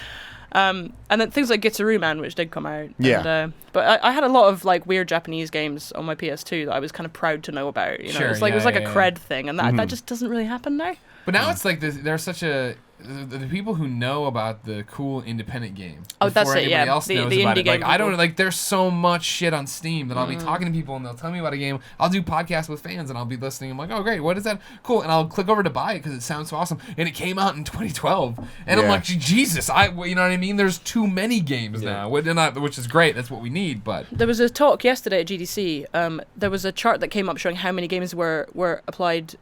And then things like Gitaru Man, which did come out. And, but I had a lot of weird Japanese games on my PS2 that I was kind of proud to know about. It was a cred thing, and that just doesn't really happen now. But now it's there's such a the people who know about the cool independent game. Oh, that's it. Yeah, else knows the about indie it. game. I don't there's so much shit on Steam that I'll be talking to people and they'll tell me about a game. I'll do podcasts with fans and I'll be listening. I'm like, oh great, what is that? Cool, and I'll click over to buy it because it sounds so awesome. And it came out in 2012, and I'm like, Jesus, you know what I mean? There's too many games now, which is great. That's what we need. But there was a talk yesterday at GDC. There was a chart that came up showing how many games were applied,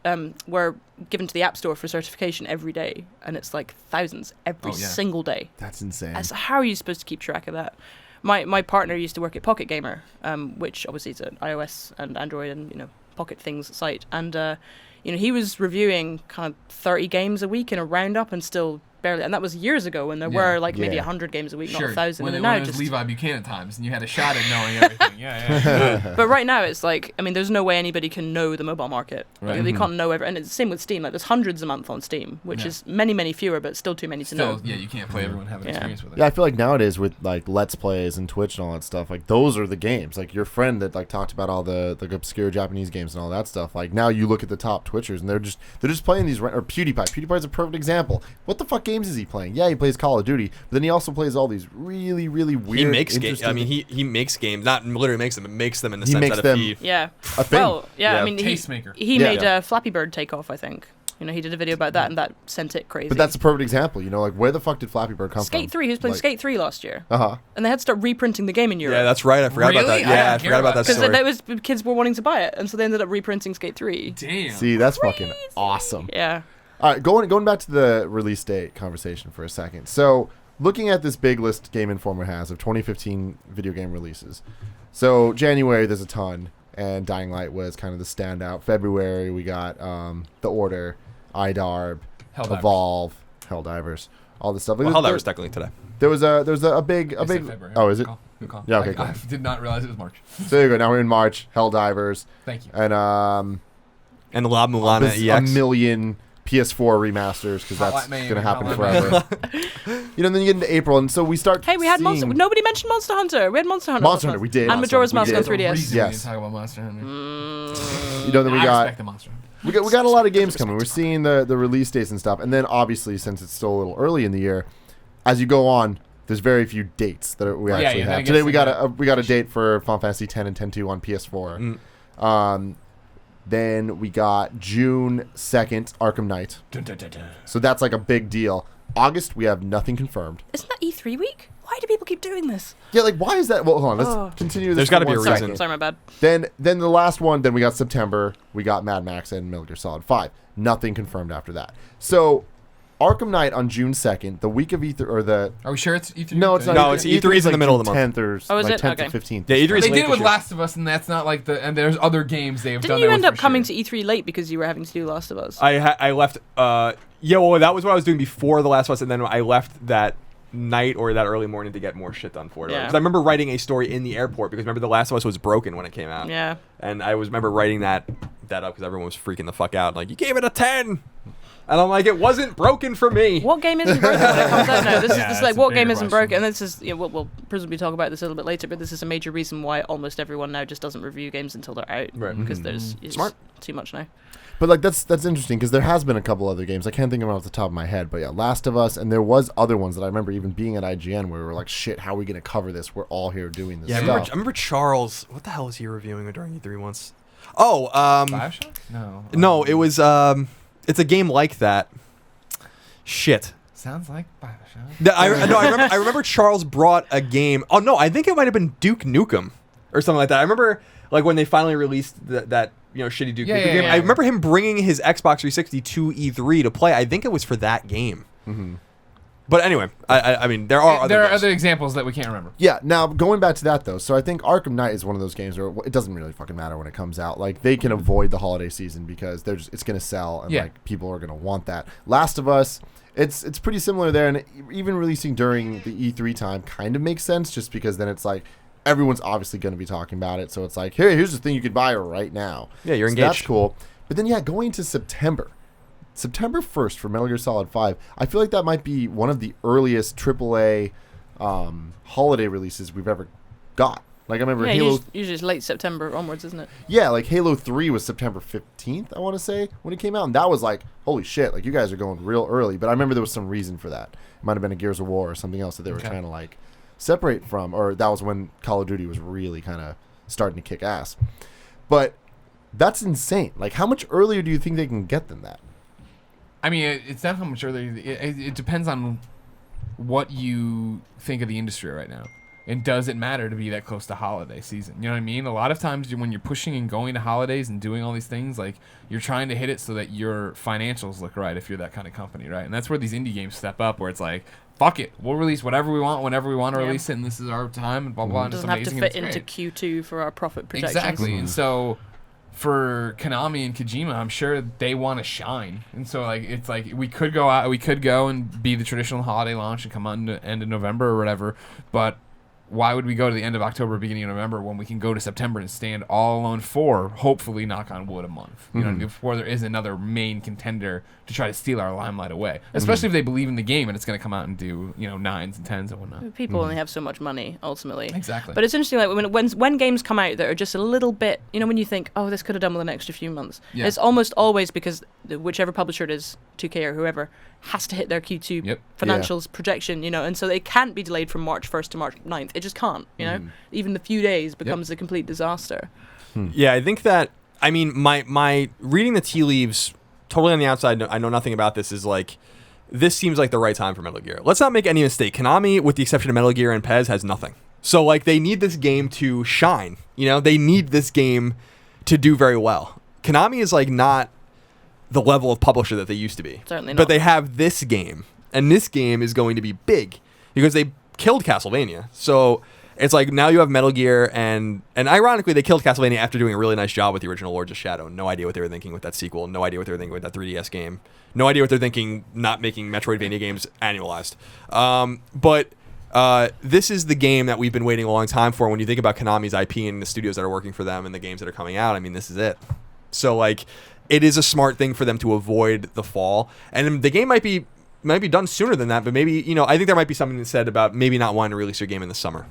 were given to the App Store for certification every day, and it's thousands every single day. That's insane. So how are you supposed to keep track of that? My partner used to work at Pocket Gamer, which obviously is an iOS and Android and Pocket Things site, and he was reviewing kind of 30 games a week in a roundup, and still barely, and that was years ago when there were maybe 100 games a week, not 1,000. When it was Levi Buchanan times, and you had a shot at knowing everything. But right now it's there's no way anybody can know the mobile market. Right. They can't know and it's the same with Steam. There's hundreds a month on Steam, which is many fewer, but still too many to know. Yeah, you can't play everyone have an experience with it. Yeah, I feel nowadays with Let's Plays and Twitch and all that stuff, those are the games. Your friend that talked about all the obscure Japanese games and all that stuff. Now you look at the top Twitchers and they're just playing these. Or PewDiePie. PewDiePie's a perfect example. What the fuck games is he playing? Yeah, he plays Call of Duty, but then he also plays all these really, really weird. He makes games. I mean, he makes games. Not literally makes them, but makes them in the sense that a thing. Well, I mean, tastemaker. He made Flappy Bird take off, I think. He did a video about that, and that sent it crazy. But that's a perfect example. Where the fuck did Flappy Bird come from? Skate 3. He was playing Skate 3 last year. And they had to start reprinting the game in Europe. Yeah, that's right. I forgot about that. Yeah, I forgot about that story. Because kids were wanting to buy it, and so they ended up reprinting Skate 3. Damn. See, that's fucking awesome. Yeah. All right, going back to the release date conversation for a second. So, looking at this big list Game Informer has of 2015 video game releases. So, January, there's a ton, and Dying Light was kind of the standout. February, we got The Order, IDARB, Evolve, Helldivers, all this stuff. Helldivers technically today. There was a big. February. Oh, is it? Good call. Yeah, okay. Cool. I did not realize it was March. So there you go. Now we're in March. Helldivers. Thank you. And La Mulana EX. A million PS4 remasters because that's going to happen forever. Then you get into April, and so we start. Hey, we had Monster. Nobody mentioned Monster Hunter. We had Monster Hunter. Monster Hunter, we did. And Majora's Mask on 3DS. Yes. Talk about Monster Hunter. Then we got. I respect the Monster Hunter. We got a lot of games coming. We're seeing the release dates and stuff, and then obviously since it's still a little early in the year, as you go on, There's very few dates that we actually have. Today we got a date for Final Fantasy 10 and 10-2 on PS4. Then we got June 2nd, Arkham Knight. Dun, dun, dun, dun. So that's like a big deal. August, we have nothing confirmed. Isn't that E3 week? Why do people keep doing this? Yeah, like why is that? Well, hold on. Let's continue this. There's got to be a reason. Sorry, my bad. Then the last one. Then we got September. We got Mad Max and Metal Gear Solid 5. Nothing confirmed after that. So Arkham Knight on June 2nd, the week of E3 or the. Are we sure it's E3? No, it's not. No, it's E3 is in the middle of the month. 10th or Oh, is like it? 10th Okay. to 15th. Yeah, E3 is They late did it with this year. Last of Us, and that's not like the. And there's other games they've done. Didn't you end up coming to E3 late because you were having to do Last of Us? I left. Yeah, well, that was what I was doing before The Last of Us, and then I left that night or that early morning to get more shit done for it. Yeah. Because I remember writing a story in the airport because remember The Last of Us was broken when it came out. Yeah. And I remember writing that up because everyone was freaking the fuck out. Like, you gave it a 10! And I'm like, it wasn't broken for me. What game isn't broken when it comes out? No, this is that's like a what bigger game isn't question. broken? And this is we'll presumably talk about this a little bit later, but this is a major reason why almost everyone now just doesn't review games until they're out, Right. Because there's it's Smart. too much now. But like that's interesting because there has been a couple other games. I can't think of them off the top of my head, but yeah, Last of Us, and there was other ones that I remember even being at IGN where we were like, shit, how are we going to cover this? We're all here doing this Yeah, I stuff. remember Charles. What the hell was he reviewing during E3 once? Oh, Bioshock? No. no, it was it's a game like that. Shit. Sounds like Bioshock. I remember Charles brought a game. Oh no, I think it might have been Duke Nukem or something like that. I remember like when they finally released that shitty Duke Nukem game. yeah. I remember him bringing his Xbox 360 to E3 to play. I think it was for that game. Mm-hmm. But anyway, I mean there are There are games. other examples that we can't remember. Yeah, now going back to that though, so I think Arkham Knight is one of those games where it doesn't really fucking matter when it comes out. Like they can avoid the holiday season because it's going to sell and Yeah. like people are going to want that. Last of Us, it's pretty similar there, and even releasing during the E3 time kind of makes sense just because then it's like everyone's obviously going to be talking about it, so it's like here's the thing you could buy right now. Yeah, you're So engaged. that's cool. But then going to September 1st for Metal Gear Solid 5, I feel like that might be one of the earliest AAA holiday releases we've ever got. Like I remember Yeah, Halo. usually it's late September onwards, isn't it? Yeah, like Halo 3 was September 15th, I want to say, when it came out, and that was like, holy shit, like you guys are going real early. But I remember there was some reason for that. It might have been a Gears of War or something else that they were trying to like separate from, or that was when Call of Duty was really kind of starting to kick ass. But that's insane. Like, how much earlier do you think they can get than that? I mean, it's not how much earlier. It depends on what you think of the industry right now. And does it matter to be that close to holiday season? You know what I mean? A lot of times when you're pushing and going to holidays and doing all these things, like you're trying to hit it so that your financials look right if you're that kind of company, right? And that's where these indie games step up, where it's like, fuck it, we'll release whatever we want whenever we want to release it, and this is our time, and blah, blah, blah. It And it's doesn't have to amazing fit and it's into great. Q2 for our profit projections. Exactly. And so for Konami and Kojima, I'm sure they want to shine. And so like it's like we could go and be the traditional holiday launch and come out in the end of November or whatever, but why would we go to the end of October, beginning of November when we can go to September and stand all alone for, hopefully, knock on wood, a month? You know, before there is another main contender to try to steal our limelight away. Especially if they believe in the game and it's going to come out and do, 9s and 10s and whatnot. People only have so much money, ultimately. Exactly. But it's interesting, like when games come out that are just a little bit, when you think, oh, this could have done with an extra few months. Yeah. It's almost always because whichever publisher it is, 2K or whoever, has to hit their Q2 financials projection, and so it can't be delayed from March 1st to March 9th. It just can't, Even the few days becomes a complete disaster. Yeah, I think that, I mean, my reading the tea leaves, totally on the outside, I know nothing about this, is like, this seems like the right time for Metal Gear. Let's not make any mistake. Konami, with the exception of Metal Gear and PES, has nothing. So, like, they need this game to shine, They need this game to do very well. Konami is, like, not the level of publisher that they used to be. Certainly not. But they have this game, and this game is going to be big, because they killed Castlevania. So it's like now you have Metal Gear, and ironically they killed Castlevania after doing a really nice job with the original Lords of Shadow. No idea what they were thinking with that sequel. No idea what they were thinking with that 3DS game. No idea what they're thinking not making Metroidvania games annualized. But this is the game that we've been waiting a long time for. When you think about Konami's IP and the studios that are working for them and the games that are coming out, I mean, this is it. So like, it is a smart thing for them to avoid the fall, and the game might be done sooner than that. But maybe I think there might be something said about maybe not wanting to release your game in the summer.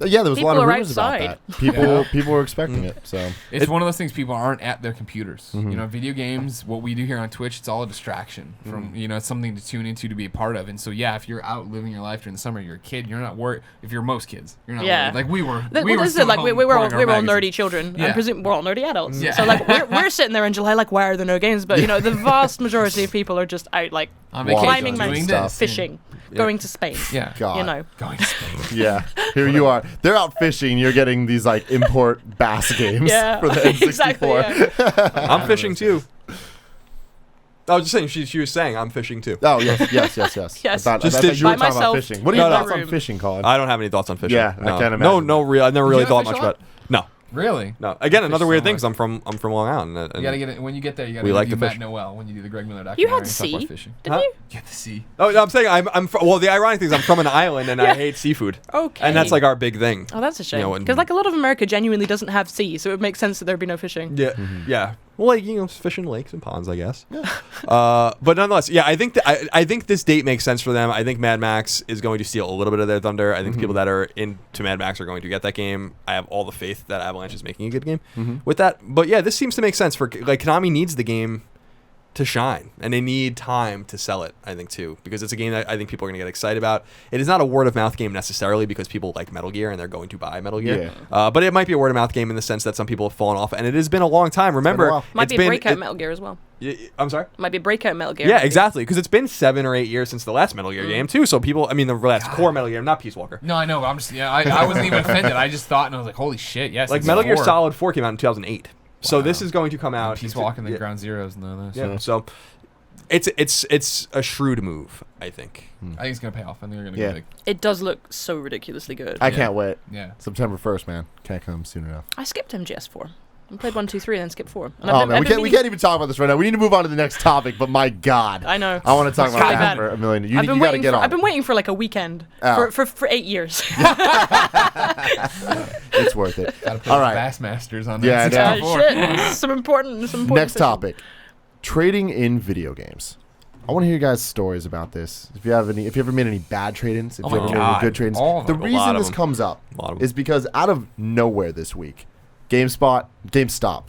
Yeah, there was a lot of People are rumors about outside. that. People were expecting it. So It's one of those things, people aren't at their computers. Mm-hmm. You know, video games, what we do here on Twitch, it's all a distraction from, you know, it's something to tune into, to be a part of. And so, yeah, if you're out living your life during the summer, you're a kid, you're not worried. If you're most kids, you're not worried. Like we were. We were were still like home we were all pouring our nerdy magazines. children. Yeah. I presume we're all nerdy adults. Yeah. So like we're sitting there in July like, why are there no games? But you know, the vast majority of people are just out like On climbing vacation, mountains, doing this. fishing, going to Spain. Yeah. God. You know. Going to Spain. yeah, here you are. They're out fishing. You're getting these like import bass games Yeah. for the N64. Exactly, yeah. I'm fishing too. I was just saying, she was saying I'm fishing too. Oh yes. Yes. I Just thought you were by talking about myself fishing. What are in your the thoughts on room. fishing, Colin? I don't have any thoughts on fishing. Yeah, I no. can't No, imagine. I never Did really you thought ever much fish a about. No, Really? no. Again, another fish weird so thing much. because I'm from Long Island. And You gotta get it when you get there. You gotta We like do to Matt fish. Noel when you do the Greg Miller documentary. You had and talk about sea, fishing. didn't Huh? you? You get to see. Oh, no, I'm saying well, the ironic thing is I'm from an island and I hate seafood. Okay. And that's like our big thing. Oh, that's a shame. You know, and- Because like a lot of America genuinely doesn't have sea, so it makes sense that there'd be no fishing. Yeah, yeah. Well, like fish in lakes and ponds, I guess. But nonetheless, yeah, I think I think this date makes sense for them. I think Mad Max is going to steal a little bit of their thunder. I think the people that are into Mad Max are going to get that game. I have all the faith that Avalanche is making a good game with that. But yeah, this seems to make sense for like Konami needs the game to shine, and they need time to sell it, I think, too, because it's a game that I think people are going to get excited about. It is not a word-of-mouth game necessarily because people like Metal Gear and they're going to buy Metal Gear. Yeah. But it might be a word-of-mouth game in the sense that some people have fallen off, and it has been a long time. Remember, while. Might it's be a been- breakout it- Metal Gear as well. I'm sorry? Might be a breakout Metal Gear. Yeah, exactly, because it's been 7 or 8 years since the last Metal Gear game, too, so people, I mean, the last core Metal Gear, not Peace Walker. No, I know. But I'm just I wasn't even offended. I just thought and I was like, holy shit, yes. Like, it's Metal Gear 4. Solid 4 came out in 2008. So Wow. this is going to come out. Peace Walking the yeah, Ground Zeroes and all those. Yeah, so it's a shrewd move, I think. I think it's gonna pay off. I think they're gonna Yeah. go big. It does look so ridiculously good. I can't wait. Yeah. September 1st, man. Can't come soon enough. I skipped MGS4. I played 1, 2, 3, and then skipped 4. And Oh man, we can't even talk about this right now. We need to move on to the next topic. But my God, I know. I want to talk It's about really that bad. for a million. You I've been gotta waiting get for. on. I've been waiting for like a weekend Oh. for 8 years. It's worth it. Gotta play All the right. Bassmasters on Yeah, I that. know. Shit. Some important. Next fishing. topic: trading in video games. I want to hear you guys' stories about this. If you ever made any bad trade-ins, if Oh you my ever made God. any good trade-ins. All of The them. A lot reason of this them. comes up A lot of them. is because out of nowhere this week, GameStop,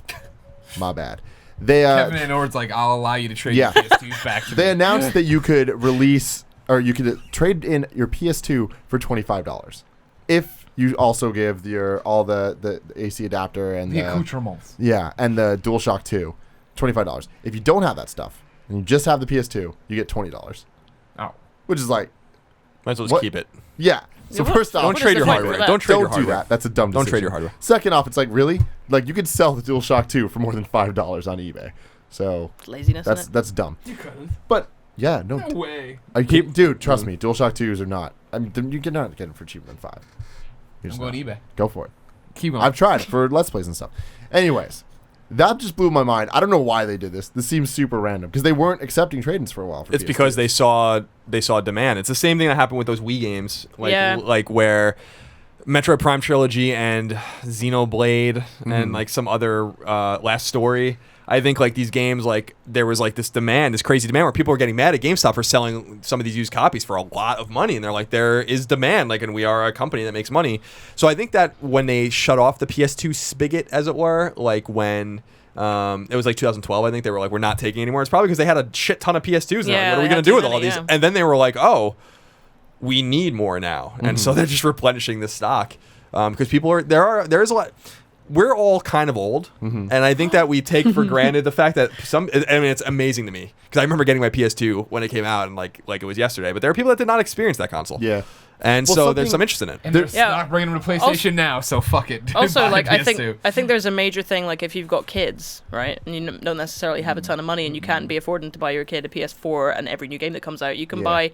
my bad. They Kevin and Ord's like, I'll allow you to trade Yeah. your PS2s back to they me. announced that you could release or you could trade in your PS2 for $25 if you also give all the AC adapter and The accoutrements. and the DualShock 2, $25. If you don't have that stuff and you just have the PS2, you get $20, Oh. which is like, Might as well just What? keep it. yeah. So what- first off, Don't is trade the your point for hardware. that? Don't trade your don't do hardware. that. That's a dumb decision. Don't trade your hardware. Second off, it's like, really? Like, you could sell the DualShock 2 for more than $5 on eBay. So It's laziness. that's Isn't it? that's dumb. You couldn't. But yeah, no. No way. Are you kidding? Dude, trust me, DualShock 2s are not. I mean, you cannot get them for cheaper than $5. You're I'm just going not. eBay. Go for it. Keep going. I've tried it for Let's Plays and stuff. Anyways, that just blew my mind. I don't know why they did this. This seems super random because they weren't accepting trade-ins for a while. For It's because they saw demand. It's the same thing that happened with those Wii games, like where Metroid Prime Trilogy and Xenoblade and like some other Last Story. I think like these games, like there was like this crazy demand where people were getting mad at GameStop for selling some of these used copies for a lot of money, and they're like, there is demand, like, and we are a company that makes money. So I think that when they shut off the PS2 spigot, as it were, like when it was like 2012, I think they were like, we're not taking anymore. It's probably because they had a shit ton of PS2s. Yeah, Now. What are we they gonna had do too with all many, these? yeah. And then they were like, oh, we need more now, and so they're just replenishing the stock because there is a lot. We're all kind of old, and I think that we take for granted the fact that it's amazing to me because I remember getting my PS2 when it came out and like it was yesterday. But there are people that did not experience that console. Yeah. And Well, so there's something- some interest in it. And they're Yeah. not bringing them to PlayStation now, so fuck it. Also, Buy like a I PS2. think there's a major thing, like if you've got kids, right, and you don't necessarily have a ton of money, and you can't be affording to buy your kid a PS4 and every new game that comes out, you can Yeah. buy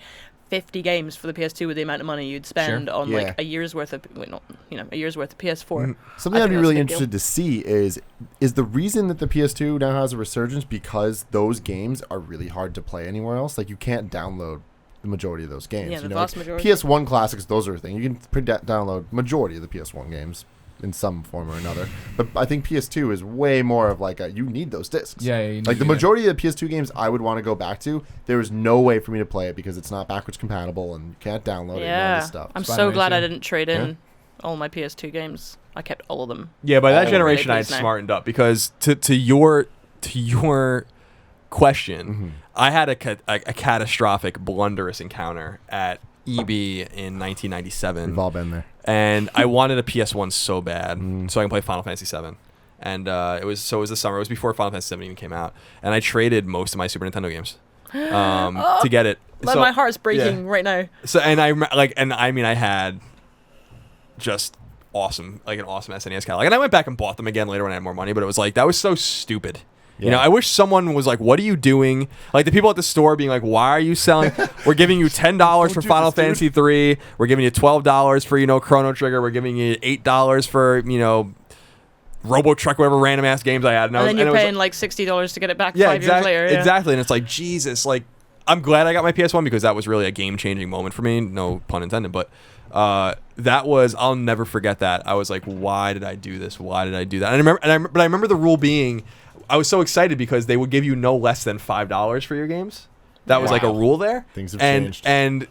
50 games for the PS2 with the amount of money you'd spend on Yeah. like a year's worth of a year's worth of PS4. Something I I'd be think really that's a big interested to see is the reason that the PS2 now has a resurgence because those games are really hard to play anywhere else. Like you can't download the majority of those games. Yeah, the you know, vast like majority. PS1 classics, those are a thing. You can download majority of the PS1 games in some form or another. But I think PS2 is way more of like you need those discs. Yeah, you need like the to do that. majority of the PS2 games I would want to go back to, there is no way for me to play it because it's not backwards compatible and you can't download it and all Yeah, this stuff. I'm so Spider-Man glad I 2. didn't trade in all my PS2 games. I kept all of them. Yeah, by that All generation, I had really smartened up because to your question, Mm-hmm. I had a catastrophic blunderous encounter at EB in 1997. We've all been there. And I wanted a PS1 so bad, so I can play Final Fantasy VII. And it was the summer. It was before Final Fantasy VII even came out, and I traded most of my Super Nintendo games to get it. So, my heart's breaking right now. So I had just awesome, like an awesome SNES catalog, and I went back and bought them again later when I had more money. But it was like that was so stupid. You know, I wish someone was like, "What are you doing?" Like the people at the store being like, "Why are you selling? We're giving you $10 for Final Fantasy 3. We're giving you $12 for Chrono Trigger. We're giving you $8 for Robo Truck, whatever random ass games I had." And then you're paying like $60 to get it back 5 years later. Yeah. Exactly. And it's like, Jesus, like I'm glad I got my PS1 because that was really a game changing moment for me. No pun intended, but I'll never forget that. I was like, why did I do this? Why did I do that? And I remember the rule being, I was so excited because they would give you no less than $5 for your games. That was like a rule there. Things have changed. And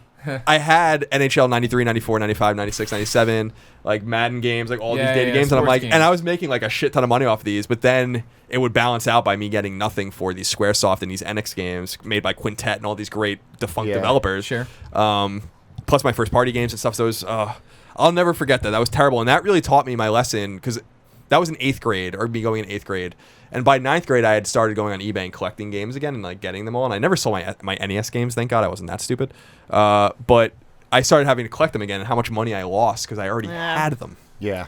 I had NHL 93, 94, 95, 96, 97, like Madden games, like all these data games. And I'm like, and I was making like a shit ton of money off of these, but then it would balance out by me getting nothing for these Squaresoft and these NX games made by Quintet and all these great defunct developers. Sure. Plus my first party games and stuff. So it was, I'll never forget that. That was terrible. And that really taught me my lesson because that was in 8th grade, or me going in 8th grade. And by 9th grade, I had started going on eBay and collecting games again and like getting them all. And I never sold my NES games. Thank God I wasn't that stupid. But I started having to collect them again, and how much money I lost because I already had them. Yeah.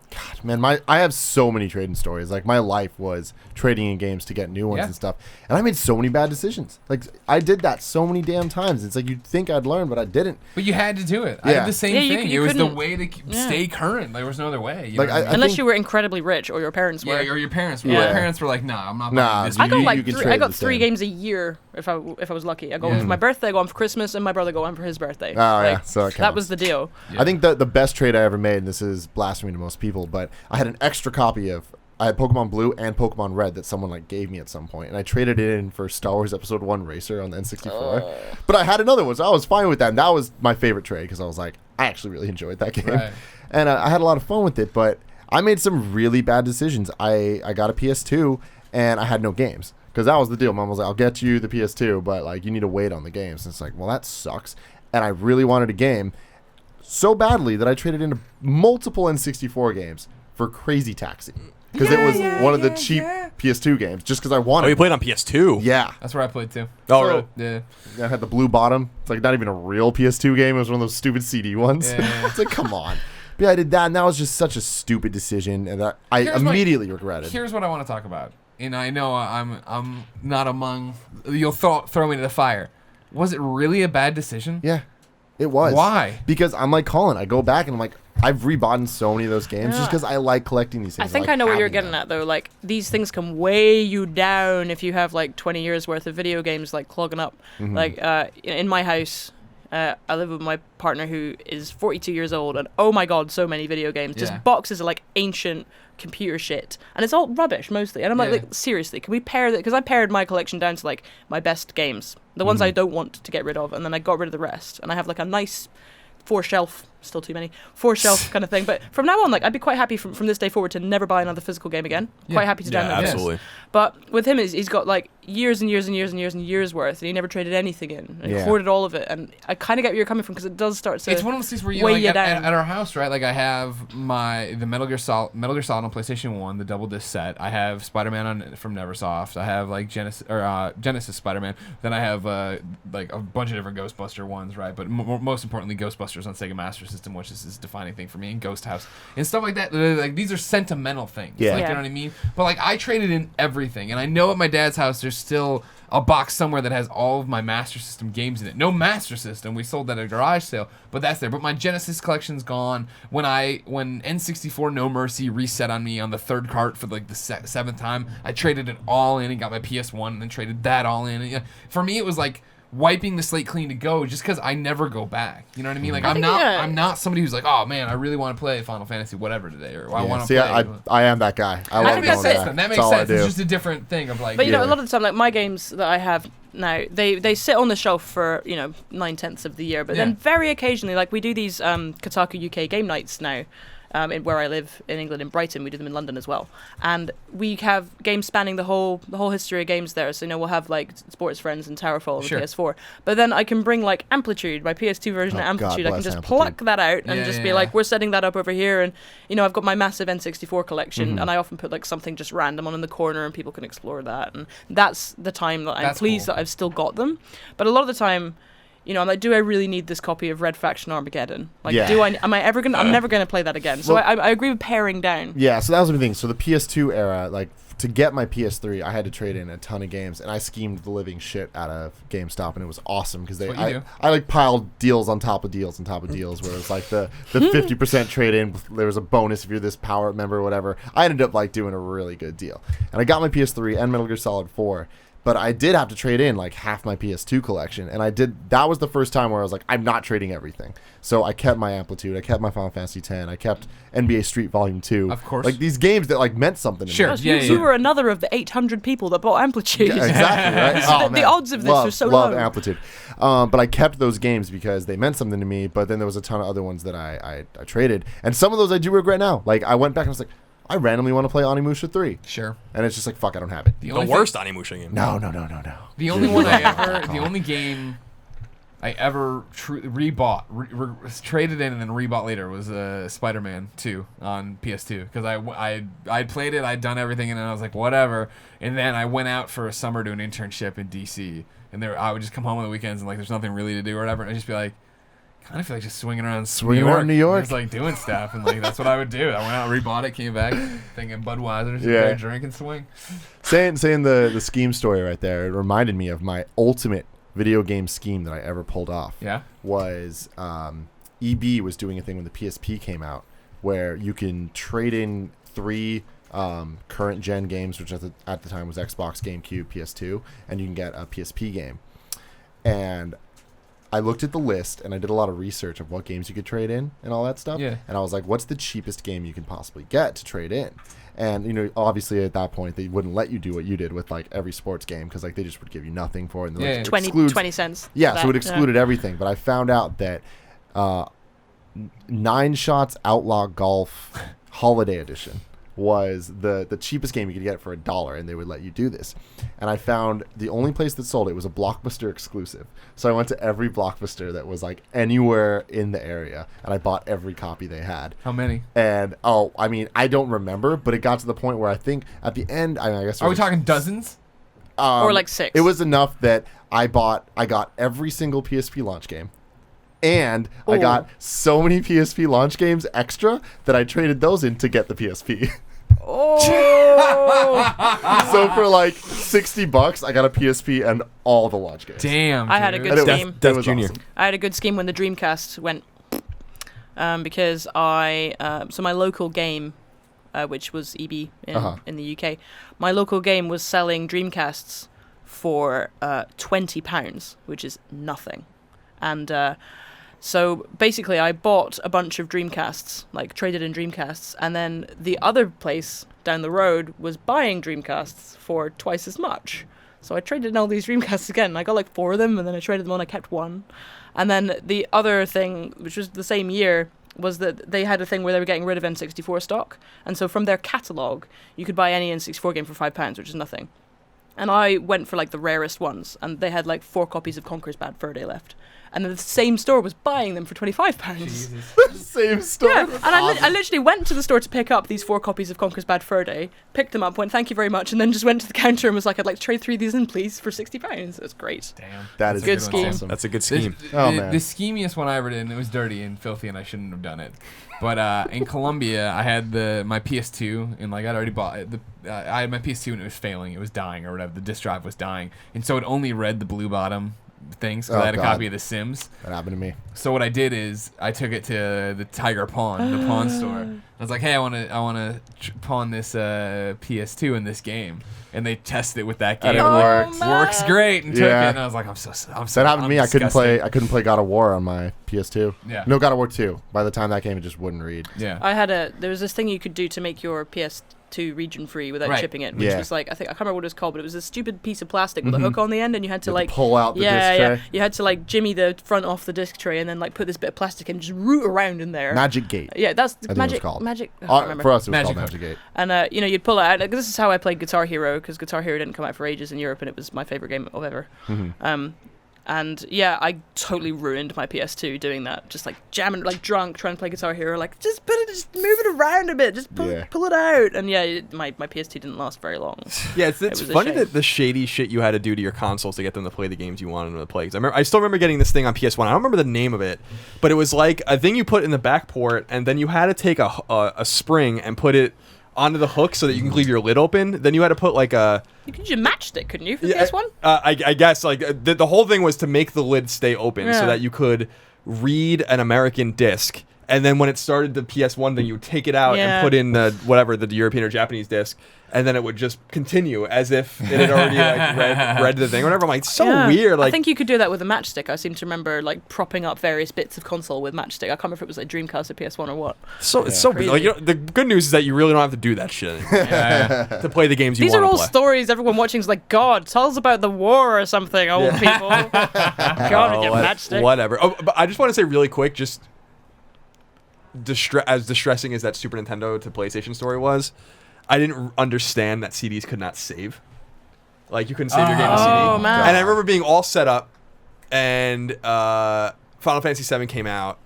God, man, I have so many trading stories. Like my life was trading in games to get new ones and stuff. And I made so many bad decisions. Like I did that so many damn times. It's like you'd think I'd learn, but I didn't. But you had to do it. I had the same thing. You it was the way to stay current. There was no other way. You know what I mean? Unless you were incredibly rich, or your parents were. Yeah, or your parents were. My parents were like, "Nah, I'm not buying this." I got 3 games a year if I was lucky. I go one for my birthday, I go one for Christmas, and my brother go one for his birthday. Oh yeah, so that was the deal. I think the best trade I ever made, and this is blasphemy to most people, but I had an extra copy of Pokemon Blue and Pokemon Red that someone like gave me at some point, and I traded it in for Star Wars Episode 1 Racer on the N64. But I had another one, so I was fine with that, and that was my favorite trade because I was like, I actually really enjoyed that game, and I had a lot of fun with it. But I made some really bad decisions. I got a PS2 and I had no games because that was the deal. Mom was like, I'll get you the PS2, but like you need to wait on the games. And it's like, well, that sucks. And I really wanted a game so badly that I traded into multiple N64 games for Crazy Taxi. Because it was one of the cheap PS2 games, just because I wanted. Oh, you played on PS2? Yeah. That's where I played too. Oh, really? Yeah. I had the blue bottom. It's like not even a real PS2 game. It was one of those stupid CD ones. Yeah. It's like, come on. But yeah, I did that, and that was just such a stupid decision, and that I immediately regretted. Here's what I want to talk about, and I know I'm not among. You'll throw me to the fire. Was it really a bad decision? Yeah, it was. Why? Because I'm like Colin. I go back and I'm like, I've rebought so many of those games just because I like collecting these things. I think I know what you're getting at, though. Like, these things can weigh you down if you have, like, 20 years worth of video games, like, clogging up. Like, in my house, I live with my partner who is 42 years old, and oh my god, so many video games. Just boxes of, like, ancient computer shit. And it's all rubbish, mostly. And I'm like, seriously, can we pair that? Because I pared my collection down to, like, my best games. The ones I don't want to get rid of, and then I got rid of the rest. And I have, like, a nice 4-shelf, still too many, 4-shelf kind of thing. But from now on, like, I'd be quite happy from this day forward to never buy another physical game again. Quite happy to download this. Absolutely. But with him, he's got like years and years and years and years and years worth, and he never traded anything in. And he hoarded all of it. And I kind of get where you're coming from, because it does start to. It's one of those things where weigh you at down. our house, right? Like I have the Metal Gear Solid on PlayStation 1, the double disc set. I have Spider-Man from Neversoft. I have like Genesis Spider-Man. Then I have like a bunch of different Ghostbuster ones, right? But most importantly, Ghostbusters on Sega Master System, which is this defining thing for me, and Ghost House and stuff like that. Like these are sentimental things. Like, you know what I mean? But like I traded in everything, and I know at my dad's house there's still a box somewhere that has all of my Master System games in it. No Master System. We sold that at a garage sale, but that's there. But my Genesis collection's gone. When N64 No Mercy reset on me on the third cart for like the 7th time, I traded it all in and got my PS1, and then traded that all in. And, for me, it was like, wiping the slate clean to go just because I never go back. You know what I mean? Like I'm not somebody who's like, oh man, I really want to play Final Fantasy whatever today, or I want to play. I am that guy. I love that makes sense. back. That makes sense. It's just a different thing of like. But you know, a lot of the time, like my games that I have now, they sit on the shelf for 9/10 of the year, but then very occasionally, like we do these Kotaku UK game nights now. Where I live in England, in Brighton, we do them in London as well, and we have games spanning the whole history of games there. So we'll have like Sports Friends and Towerfall on PS4, but then I can bring like Amplitude, my PS2 version of Amplitude. I can just pluck that out and just be like, we're setting that up over here, and I've got my massive N64 collection, and I often put like something just random on in the corner, and people can explore that, and that's the time that I'm pleased that I've still got them. But a lot of the time, I'm like, do I really need this copy of Red Faction Armageddon? Like, am I ever gonna? I'm never gonna play that again. So well, I agree with paring down. Yeah, so that was the thing. So the PS2 era, like to get my PS3, I had to trade in a ton of games, and I schemed the living shit out of GameStop, and it was awesome because I like piled deals on top of deals on top of deals, where it was like the 50% trade in. There was a bonus if you're this Power member or whatever. I ended up like doing a really good deal, and I got my PS3 and Metal Gear Solid 4. But I did have to trade in like half my PS2 collection, and that was the first time where I was like, I'm not trading everything. So I kept my Amplitude, I kept my Final Fantasy X, I kept NBA Street Volume 2. Of course. Like these games that like meant something to me. Sure. You were another of the 800 people that bought Amplitude. Yeah, exactly, right? The odds of this are so low. Love Amplitude. But I kept those games because they meant something to me, but then there was a ton of other ones that I traded. And some of those I do regret now. Like I went back and I was like, I randomly want to play Onimusha 3. Sure. And it's just like, fuck, I don't have it. The worst Onimusha game. No. The only one the only game I ever rebought, traded in and then rebought later was Spider-Man 2 on PS2. Because I'd played it, I'd done everything, and then I was like, whatever. And then I went out for a summer to an internship in D.C. And I would just come home on the weekends and like there's nothing really to do or whatever. And I'd just be like, kind of feel like just swinging around New York. Just like doing stuff, and like that's what I would do. I went out, rebought it, came back, thinking Budweiser, there, drink and swing. Saying the scheme story right there, it reminded me of my ultimate video game scheme that I ever pulled off. Yeah, was EB was doing a thing when the PSP came out, where you can trade in 3 current gen games, which at the time was Xbox, GameCube, PS2, and you can get a PSP game. And I looked at the list and I did a lot of research of what games you could trade in and all that stuff. Yeah. And I was like, what's the cheapest game you can possibly get to trade in? And, obviously at that point, they wouldn't let you do what you did with like every sports game because like they just would give you nothing for it. And 20 cents. Yeah, so it excluded everything. But I found out that 9 Shots Outlaw Golf Holiday Edition was the cheapest game you could get for $1, and they would let you do this. And I found the only place that sold it was a Blockbuster exclusive. So I went to every Blockbuster that was like anywhere in the area, and I bought every copy they had. How many? And I don't remember, but it got to the point where I think at the end, I guess. Are we talking dozens? Or like 6? It was enough that I got every single PSP launch game. And I got so many PSP launch games extra that I traded those in to get the PSP. Oh! So for like $60, I got a PSP and all the launch games. Damn, I had a good scheme. Death Junior. Awesome. I had a good scheme when the Dreamcast went, because so my local game, which was EB in the UK, my local game was selling Dreamcasts for £20, which is nothing, and. So basically, I bought a bunch of Dreamcasts, like traded in Dreamcasts, and then the other place down the road was buying Dreamcasts for twice as much. So I traded in all these Dreamcasts again. I got like 4 of them, and then I traded them on. I kept 1. And then the other thing, which was the same year, was that they had a thing where they were getting rid of N64 stock. And so from their catalogue, you could buy any N64 game for £5, which is nothing. And I went for like the rarest ones, and they had like 4 copies of Conker's Bad Fur Day left. And then the same store was buying them for £25. Same store? Yeah, and I literally went to the store to pick up these 4 copies of Conker's Bad Fur Day, picked them up, went, thank you very much, and then just went to the counter and was like, I'd like to trade 3 of these in, please, for £60. It was great. Damn. That is good scheme. Awesome. That's a good scheme. The schemiest one I ever did, and it was dirty and filthy, and I shouldn't have done it. But in Colombia, I had my PS2, and like I'd already bought it. I had my PS2, and it was failing. It was dying or whatever. The disk drive was dying, and so it only read the blue bottom things because I had a copy of The Sims. That happened to me. So what I did is I took it to the Tiger Pawn, the pawn store, I was like, hey, I want to pawn this PS2 in this game, and they tested it with that game. And it works. Works great, and took it. And I was like, I'm so. That happened to me. Disgusted. I couldn't play God of War on my PS2. Yeah. No, God of War 2. By the time that came, it just wouldn't read. Yeah. There was this thing you could do to make your PS2 region free without chipping it, which was like, I can't remember what it was called, but it was a stupid piece of plastic with a hook on the end, and you had to like pull out the disc tray. You had to like jimmy the front off the disc tray and then like put this bit of plastic and just root around in there. Magic Gate. Yeah, that's I think magic. it was called. Magic. I can't remember. For us, it was Magic called Magic Gate. And you'd pull it out. Like, this is how I played Guitar Hero, because Guitar Hero didn't come out for ages in Europe, and it was my favorite game of ever. And yeah, I totally ruined my PS2 doing that. Just like jamming, like drunk, trying to play Guitar Hero. Like, just move it around a bit. Just pull it out. And yeah, my PS2 didn't last very long. Yeah, it's funny that the shady shit you had to do to your consoles to get them to play the games you wanted them to play. 'Cause I still remember getting this thing on PS1. I don't remember the name of it, but it was like a thing you put in the back port, and then you had to take a spring and put it onto the hook so that you can leave your lid open. Then you had to put like a... You could use a matchstick, couldn't you, for the PS1? I guess like the whole thing was to make the lid stay open so that you could read an American disc. And then when it started the PS1 thing, you would take it out and put in the European or Japanese disc, and then it would just continue as if it had already like read the thing or whatever. I'm like, so weird. Like, I think you could do that with a matchstick. I seem to remember like propping up various bits of console with matchstick. I can't remember if it was like Dreamcast or PS1 or what. It's so like, the good news is that you really don't have to do that shit anymore to play the games you want to play. These are all stories everyone watching is like, God, tell us about the war or something, old people. God, with your matchstick. Whatever. Oh, but I just want to say really quick, just as distressing as that Super Nintendo to PlayStation story was, I didn't understand that CDs could not save. Like, you couldn't save your game to CD. Oh, man. And I remember being all set up, and Final Fantasy VII came out,